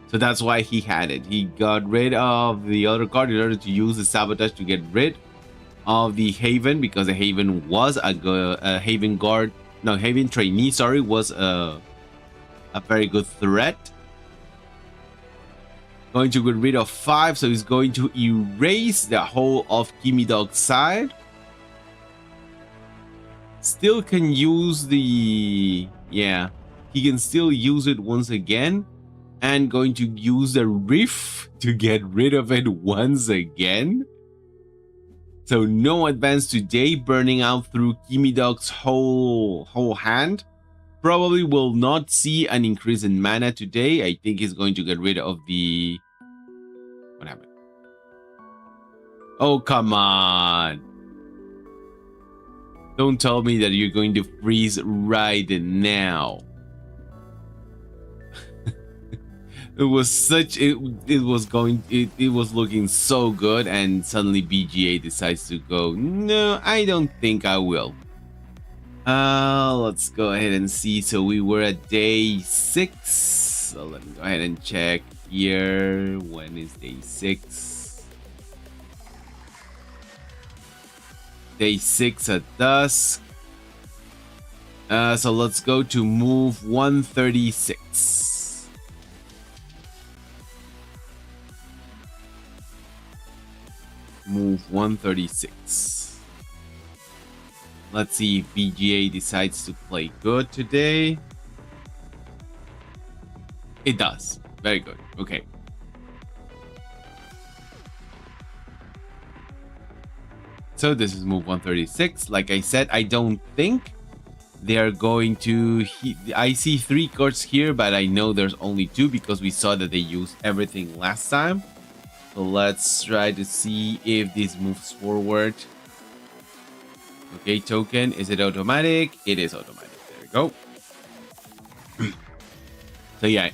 So that's why he had it. He got rid of the other card in order to use the sabotage to get rid of the Haven, because the Haven was a Haven guard. No, Haven trainee, sorry, was a very good threat. Going to get rid of 5, so he's going to erase the whole of Kimi Dog's side. Still can use the... Yeah, he can still use it once again. And going to use the Rift to get rid of it once again. So no advance today, burning out through Kimi Dog's whole hand. Probably will not see an increase in mana today. I think he's going to get rid of the... What happened? Oh, come on. Don't tell me that you're going to freeze right now. It was such... It was looking so good, and suddenly BGA decides to go, no, I don't think I will. Let's go ahead and see. So we were at day 6. So let me go ahead and check here. When is day 6? Day 6 at dusk. So let's go to move 136. Move 136. Let's see if BGA decides to play good today. It does. Very good. Okay. So this is move 136. Like I said, I don't think they are going to... I see 3 cards here, but I know there's only 2 because we saw that they used everything last time. So let's try to see if this moves forward. Okay, token. Is it automatic? It is automatic. There we go. So yeah,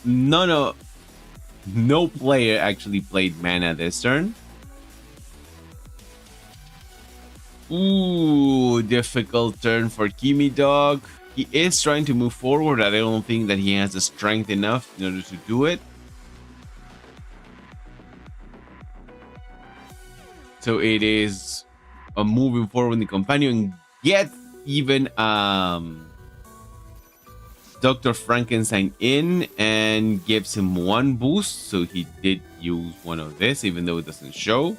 no player actually played mana this turn. Ooh, difficult turn for Kimi Dog. He is trying to move forward. I don't think that he has the strength enough in order to do it. So it is moving forward with the companion. Get even Dr. Frankenstein in and gives him 1 boost. So he did use one of this, even though it doesn't show.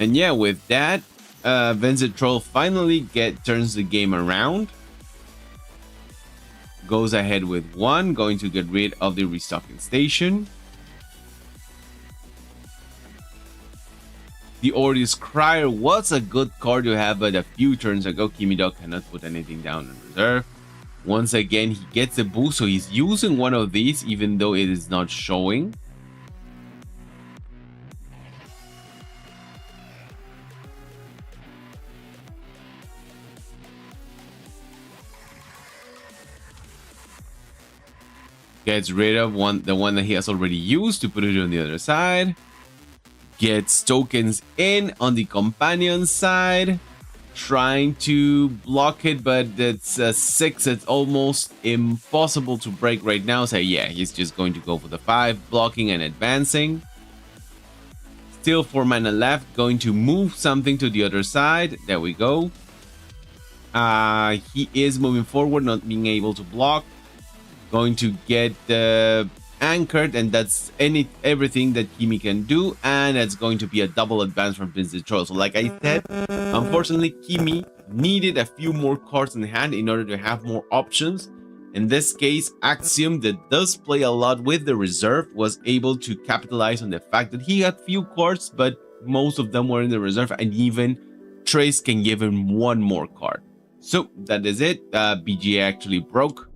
And yeah, with that, Vincent Troll finally turns the game around. Goes ahead with 1, going to get rid of the restocking station. The Ortiz Crier was a good card to have, but a few turns ago, Kimi Dog cannot put anything down in reserve. Once again, he gets a boost, so he's using one of these, even though it is not showing. Gets rid of the one that he has already used to put it on the other side. Gets tokens in on the companion side, trying to block it, but it's a 6. It's almost impossible to break right now. So yeah, he's just going to go for the 5, blocking and advancing. Still 4 mana left, going to move something to the other side. There we go. He is moving forward, not being able to block. Going to get anchored, and that's everything that Kimi can do, and it's going to be a double advance from Vincent Troll. So like I said, unfortunately Kimi needed a few more cards in hand in order to have more options. In this case, Axiom, that does play a lot with the reserve, was able to capitalize on the fact that he had few cards, but most of them were in the reserve, and even Trace can give him 1 more card. So that is it. BGA actually broke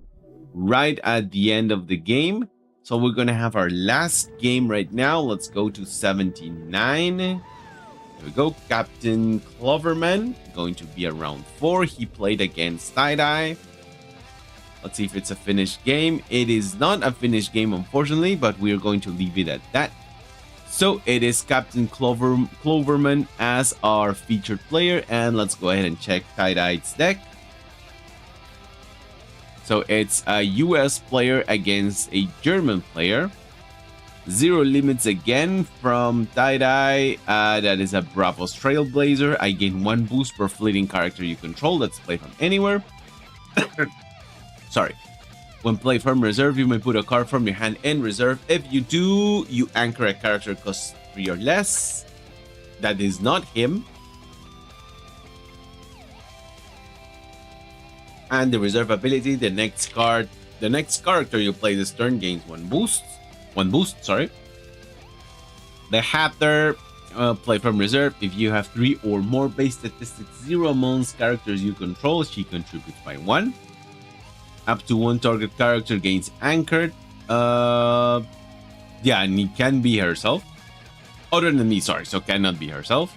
right at the end of the game. So we're gonna have our last game right now. Let's go to 79. Here we go. Captain Cloverman going to be around 4. He played against Tie-Dye. Let's see if it's a finished game. It is not a finished game, unfortunately, but we're going to leave it at that. So it is Captain Cloverman as our featured player, and let's go ahead and check Tie-Dye's deck. So it's a US player against a German player. 0 limits again from Tie-Dye. That is a Bravos Trailblazer. I gain 1 boost per fleeting character you control. Let's play from anywhere. Sorry. When played from reserve, you may put a card from your hand in reserve. If you do, you anchor a character cost 3 or less. That is not him. And the reserve ability, the next character you play this turn gains 1 boost. The Hatter, play from reserve. If you have 3 or more base statistics 0 amongst characters you control, she contributes by 1. Up to 1 target character gains anchored. Yeah, and it can be herself. Other than me, sorry, so cannot be herself.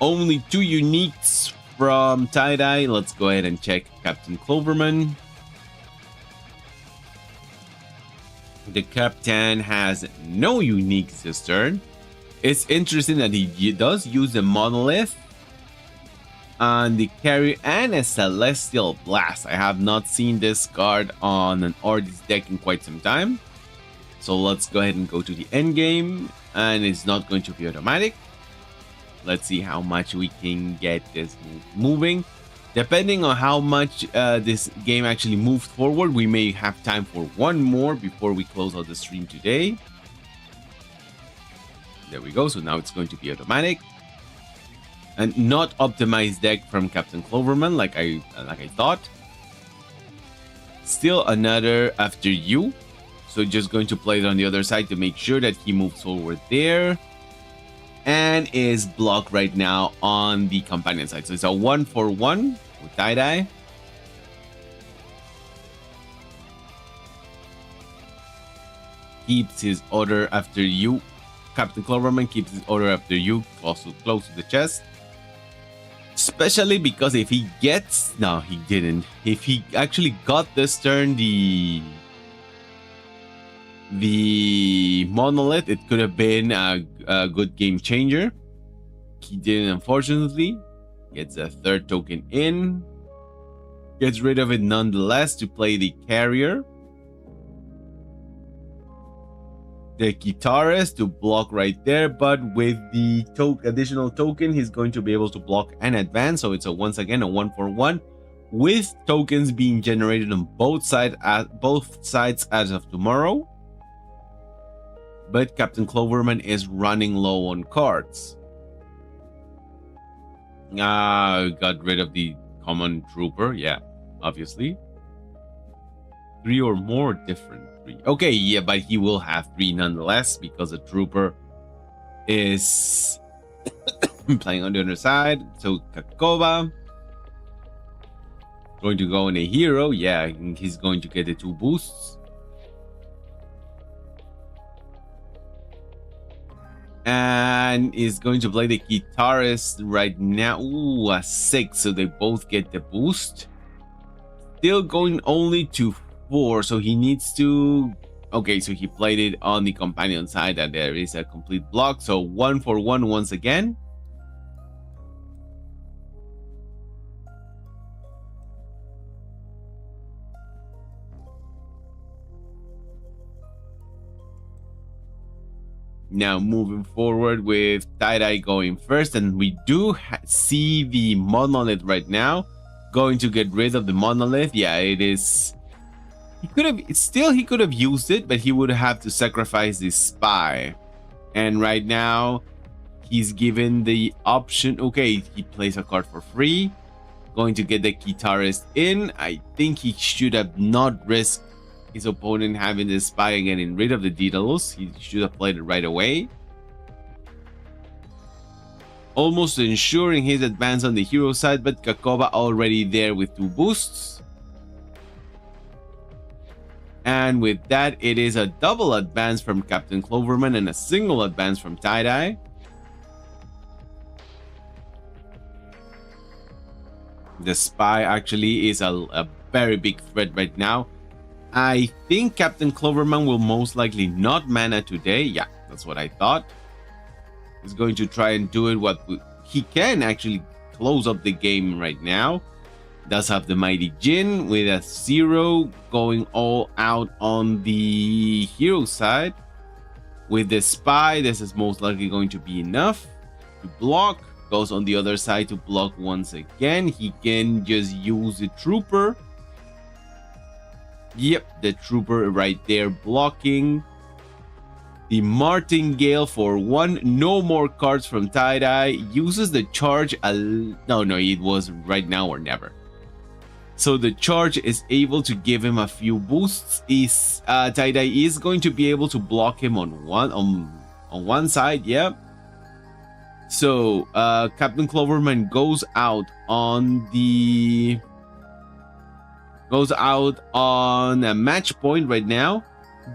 Only 2 uniques from Tie-Dye. Let's go ahead and check Captain Cloverman. The captain has no uniques this turn. It's interesting that he does use the monolith and the carrier and a celestial blast. I have not seen this card on an Artist deck in quite some time. So let's go ahead and go to the end game, and it's not going to be automatic. Let's see how much we can get this moving. Depending on how much this game actually moved forward, we may have time for 1 more before we close out the stream today. There we go. So now it's going to be automatic. And not optimized deck from Captain Cloverman like I thought. Still another after you. So just going to play it on the other side to make sure that he moves forward there. And is blocked right now on the companion side. So it's a 1-for-1 with Tie-Dye. Keeps his order after you. Captain Cloverman keeps his order after you close to the chest. Especially because if he gets... No, he didn't. If he actually got this turn the monolith, it could have been a good game changer. He didn't, unfortunately. Gets a 3rd token in. Gets rid of it nonetheless to play the carrier. The guitarist to block right there, but with the additional token, he's going to be able to block and advance. So it's once again a 1-for-1 with tokens being generated on both sides as of tomorrow. But Captain Cloverman is running low on cards. Got rid of the common trooper. Yeah, obviously. 3 or more different. 3. Okay, yeah, but he will have 3 nonetheless because the trooper is playing on the other side. So Kakova going to go in a hero. Yeah, he's going to get the 2 boosts. And is going to play the guitarist right now. Ooh, a 6. So they both get the boost. Still going only to 4. So he needs to... Okay, so he played it on the companion side and there is a complete block. So 1-for-1 once again. Now moving forward with Tie-Dye going first, and we do see the monolith right now. Going to get rid of the monolith. Yeah, it is. He could have used it, but he would have to sacrifice the spy. And right now, he's given the option. Okay, he plays a card for free. Going to get the guitarist in. I think he should have not risked his opponent having the spy and getting rid of the Daedalus. He should have played it right away. Almost ensuring his advance on the hero side, but Kakova already there with 2 boosts. And with that, it is a double advance from Captain Cloverman and a single advance from Tie-Dye. The Spy actually is a very big threat right now. I think Captain Cloverman will most likely not mana today. Yeah, that's what I thought. He's going to try and do it what he can actually close up the game right now. Does have the Mighty Jin with a 0 going all out on the hero side. With the Spy, this is most likely going to be enough to block. Goes on the other side to block once again. He can just use the Trooper. Yep, the Trooper right there blocking. The Martingale for 1. No more cards from Tie-Dye. Uses the charge. No, it was right now or never. So the charge is able to give him a few boosts. Tie-Dye is going to be able to block him on one side. Yep. So Captain Cloverman goes out on a match point right now,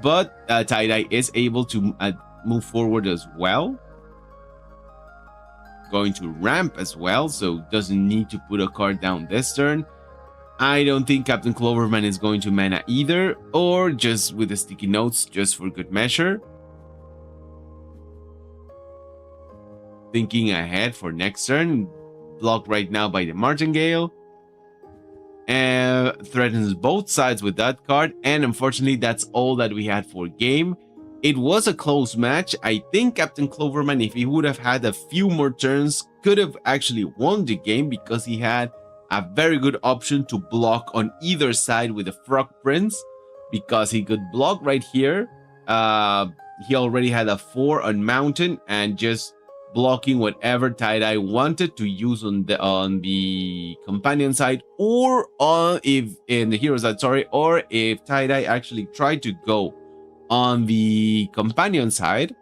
but Tie-Dye is able to move forward as well. Going to ramp as well, so doesn't need to put a card down this turn. I don't think Captain Cloverman is going to mana either, or just with the sticky notes just for good measure. Thinking ahead for next turn. Blocked right now by the Martingale. And threatens both sides with that card. And unfortunately, that's all that we had for game. It was a close match. I think Captain Cloverman, if he would have had a few more turns, could have actually won the game because he had a very good option to block on either side with the Frog Prince, because he could block right here. He already had a 4 on Mountain and just blocking whatever Tie-Dye wanted to use on the companion side, or if in the hero side, sorry, or if Tie-Dye actually tried to go on the companion side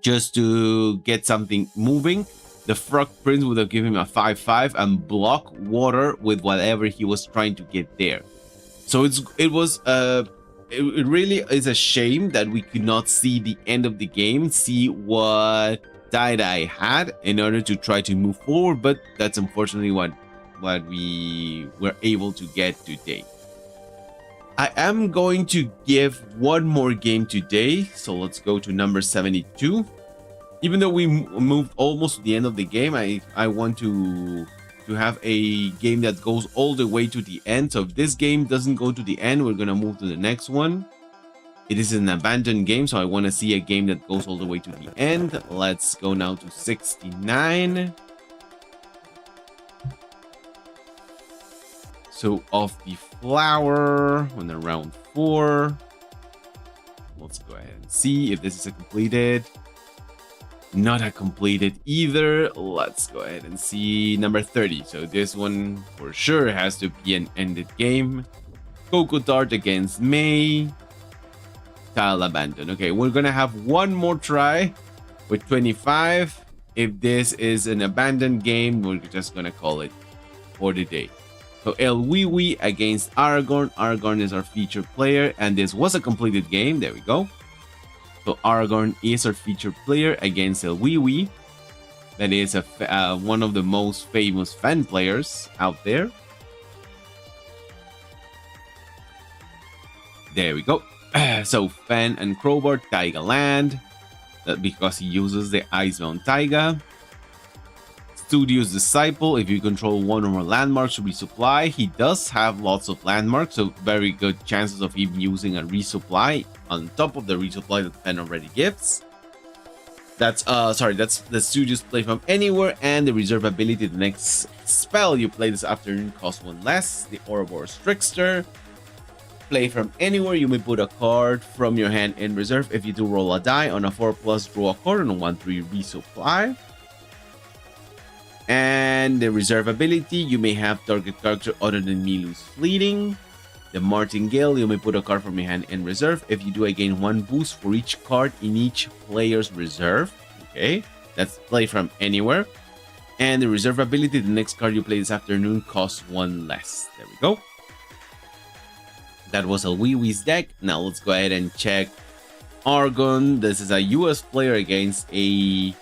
just to get something moving, the Frog Prince would have given him a 5/5 and block water with whatever he was trying to get there. So it really is a shame that we could not see the end of the game, see what Tie-Dye had in order to try to move forward, but that's unfortunately what we were able to get today. I am going to give one more game today, so let's go to number 72. Even though we moved almost to the end of the game, I want to have a game that goes all the way to the end. So if this game doesn't go to the end, we're gonna move to the next one. It is an abandoned game, so I want to see a game that goes all the way to the end. Let's go now to 69. So off the flower on the round 4. Let's go ahead and see if this is a completed. Not a completed either. Let's go ahead and see number 30. So this one for sure has to be an ended game. Coco Dart against May. Tile abandoned. Okay, we're gonna have one more try with 25. If this is an abandoned game, we're just gonna call it for the day. So El Wiwi against Aragorn. Aragorn is our featured player, and this was a completed game. There we go. So Aragorn is our featured player against El Wiwi. That is one of the most famous fan players out there. There we go. So Fan and Crowbar, Taiga Land, because he uses the Icebound Taiga. Studio's Disciple, if you control one or more landmarks to resupply. He does have lots of landmarks, so very good chances of him using a resupply on top of the resupply that Fan already gives. That's the Studio's Play from Anywhere, and the reserve ability. The next spell you play this afternoon costs 1 less. The Ouroboros Trickster. Play from anywhere, you may put a card from your hand in reserve. If you do roll a die on a 4+, draw a card, on a 1/3 resupply. And the reserve ability, you may have target character other than me lose fleeting. The Martingale, you may put a card from your hand in reserve. If you do, I gain 1 boost for each card in each player's reserve. Okay, that's play from anywhere. And the reserve ability, the next card you play this afternoon costs 1 less. There we go. That was a Wiwi's deck. Now let's go ahead and check Argon. This is a US player against a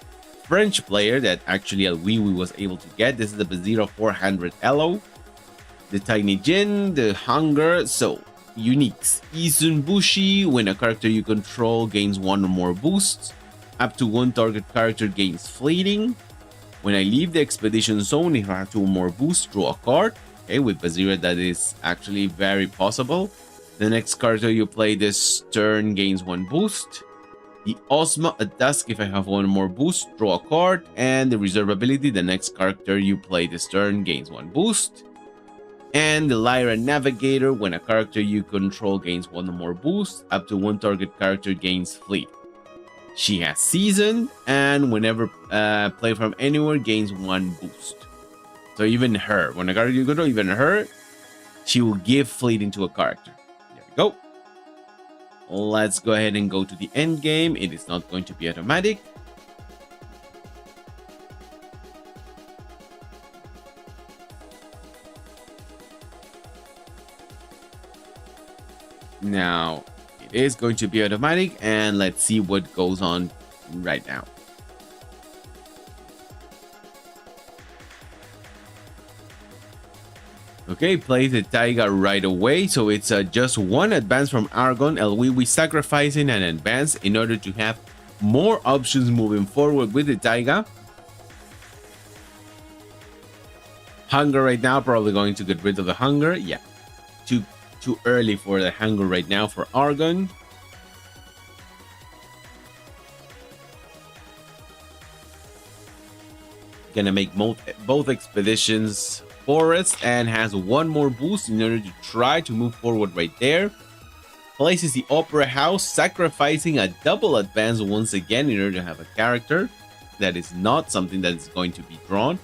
French player that actually Wiwi was able to get. This is the Bazira 400 Elo, the Tiny Jin, the Hunger. So, uniques. Izunbushi, when a character you control gains one or more boosts. Up to one target character gains fleeting. When I leave the expedition zone, if I have two or more boosts, draw a card. Okay, with Bazira, that is actually very possible. The next character you play this turn gains one boost. The Ozma at dusk, if I have one more boost, draw a card. And the reserve ability, the next character you play this turn gains one boost. And the Lyra Navigator, when a character you control gains one or more boost, up to one target character gains fleet. She has Season, and whenever play from anywhere gains one boost. So even her, when a character you control, even her, she will give fleet into a character. There we go. Let's go ahead and go to the end game. It is not going to be automatic. Now, it is going to be automatic, and let's see what goes on right now. Okay, play the Taiga right away. So it's just one advance from Argon. We sacrificing an advance in order to have more options moving forward with the Taiga. Hunger right now, probably going to get rid of the Hunger. Yeah, too early for the Hunger right now for Argon. Gonna make both expeditions forest and has one more boost in order to try to move forward right there. Places the Opera House, sacrificing a double advance once again in order to have a character. That is not something that is going to be drawn.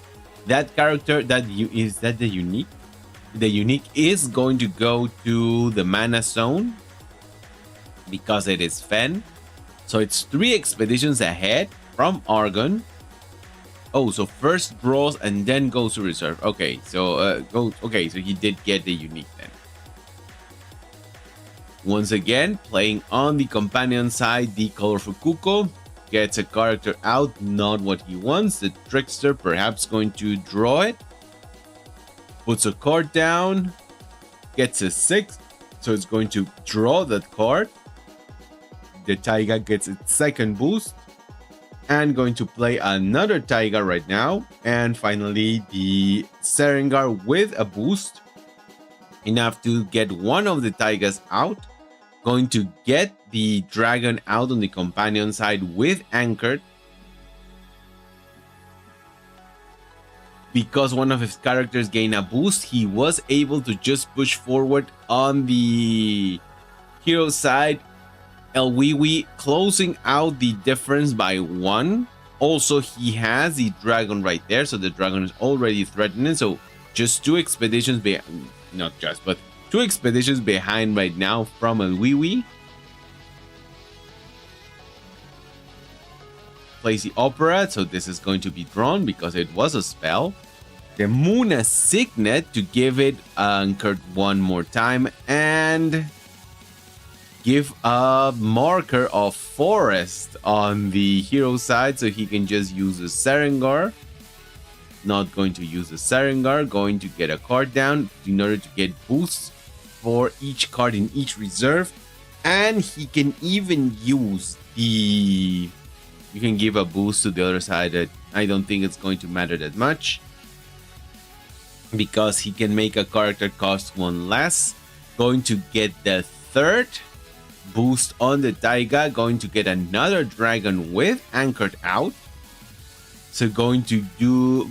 That character, is that the unique? The unique is going to go to the mana zone because it is Fen. So it's 3 expeditions ahead from Argon. Oh, so first draws and then goes to reserve. Okay, so so he did get the unique then. Once again, playing on the companion side, the colorful Kuko gets a character out, not what he wants. The trickster perhaps going to draw it. Puts a card down, gets a 6, so it's going to draw that card. The Taiga gets its second boost, and going to play another Taiga right now. And finally, the Serengar with a boost, enough to get one of the Taigas out. Going to get the dragon out on the companion side with Anchored. Because one of his characters gained a boost, he was able to just push forward on the hero side. Elwiwi closing out the difference by 1. Also, he has the dragon right there, so the dragon is already threatening. So just 2 expeditions not just, but 2 expeditions behind right now from Elwiwi. Plays the Opera, so this is going to be drawn because it was a spell. The Muna Signet to give it anchored one more time, and give a marker of forest on the hero side so he can just use the Serengar. Not going to use the Serengar, going to get a card down in order to get boosts for each card in each reserve. And he can even use the... You can give a boost to the other side that I don't think it's going to matter that much, because he can make a character cost 1 less. Going to get the 3rd boost on the Taiga, going to get another dragon with Anchored out. So going to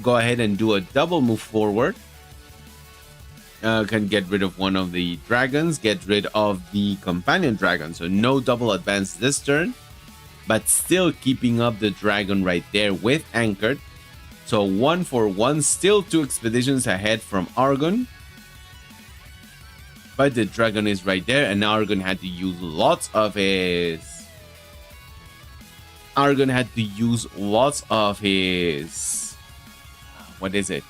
go ahead and do a double move forward. Can get rid of one of the dragons, get rid of the companion dragon. So no double advance this turn, but still keeping up the dragon right there with Anchored. So 1 for 1, still 2 expeditions ahead from Argon. But the dragon is right there, and Argon had to use lots of his... Argon had to use lots of his... What is it?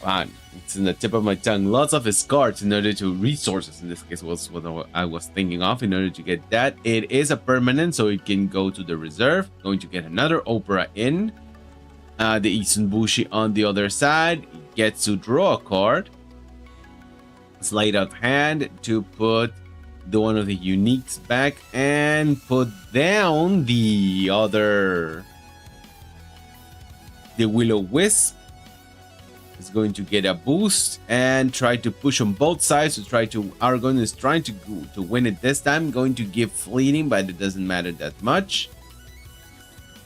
fun. It's in the tip of my tongue. Lots of his cards in order to resources. In this case, was what I was thinking of. In order to get that, it is a permanent, so it can go to the reserve. Going to get another opera in. The Isunbushi on the other side gets to draw a card. Slide out hand to put the one of the uniques back and put down the other. The Will-O-Wisp is going to get a boost and try to push on both sides to try to. Argon is trying to win it this time. Going to give fleeting, but it doesn't matter that much.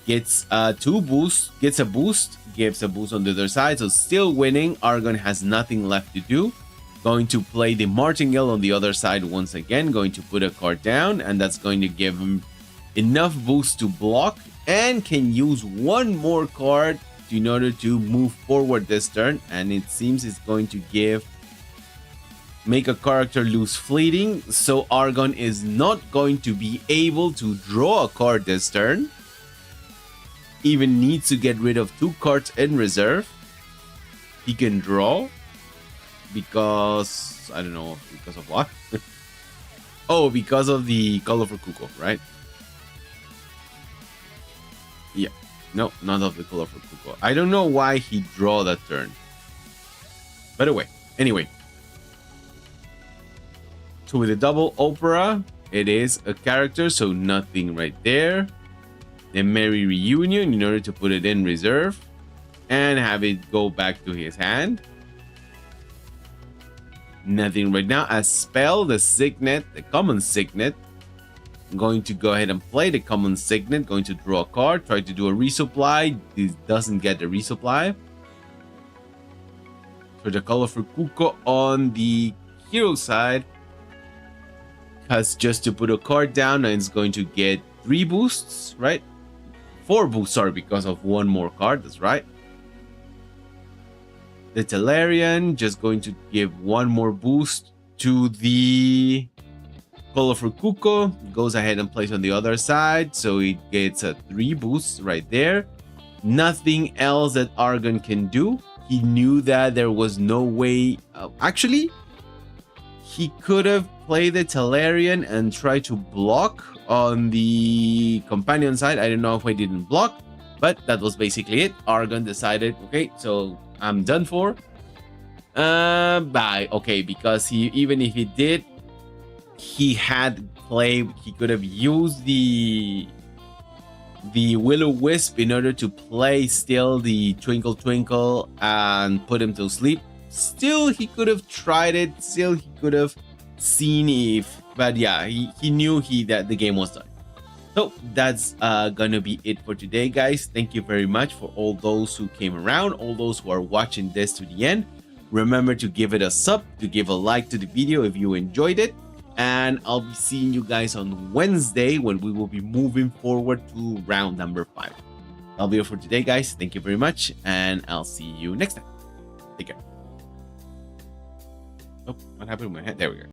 Gets two boosts, gets a boost, gives a boost on the other side, so still winning. Argon has nothing left to do. Going to play the Martingale on the other side once again. Going to put a card down, and that's going to give him enough boost to block and can use one more card in order to move forward this turn. And it seems it's going to make a character lose fleeting, so Argon is not going to be able to draw a card this turn. Even needs to get rid of 2 cards in reserve. He can draw because I don't know because of what. Oh, because of the colorful Kuko, right? Yeah, no, not of the colorful Kuko. I don't know why he draw that turn. But anyway. So with the double opera, it is a character, so nothing right there. The Merry Reunion in order to put it in reserve and have it go back to his hand. Nothing right now. A spell, the Signet, the common Signet. I'm going to go ahead and play the common Signet. Going to draw a card, try to do a resupply. This doesn't get the resupply. So the colorful Kuko on the hero side has just to put a card down and it's going to get 3 boosts, right? 4 boosts, sorry, because of one more card, that's right. The Tellarian just going to give 1 more boost to the colorful Kuko. Goes ahead and plays on the other side, so it gets a 3 boosts right there. Nothing else that Argon can do. He knew that there was no way. Actually, he could have played the Tellarian and tried to block on the companion side. I don't know if I didn't block, but that was basically it. Argon decided, okay, so I'm done for. Bye. Okay, because even if he did, he could have used the Will-O-Wisp in order to play still the Twinkle Twinkle and put him to sleep. Still, he could have tried it. Still, he could have seen if, but yeah, he knew that the game was done. So that's gonna be it for today, guys. Thank you very much for all those who came around, all those who are watching this to the end. Remember to give it a sub, to give a like to the video if you enjoyed it, and I'll be seeing you guys on Wednesday when we will be moving forward to round number 5. That'll be it for today, guys. Thank you very much, and I'll see you next time. Take care. Oh, what happened with my head? There we go.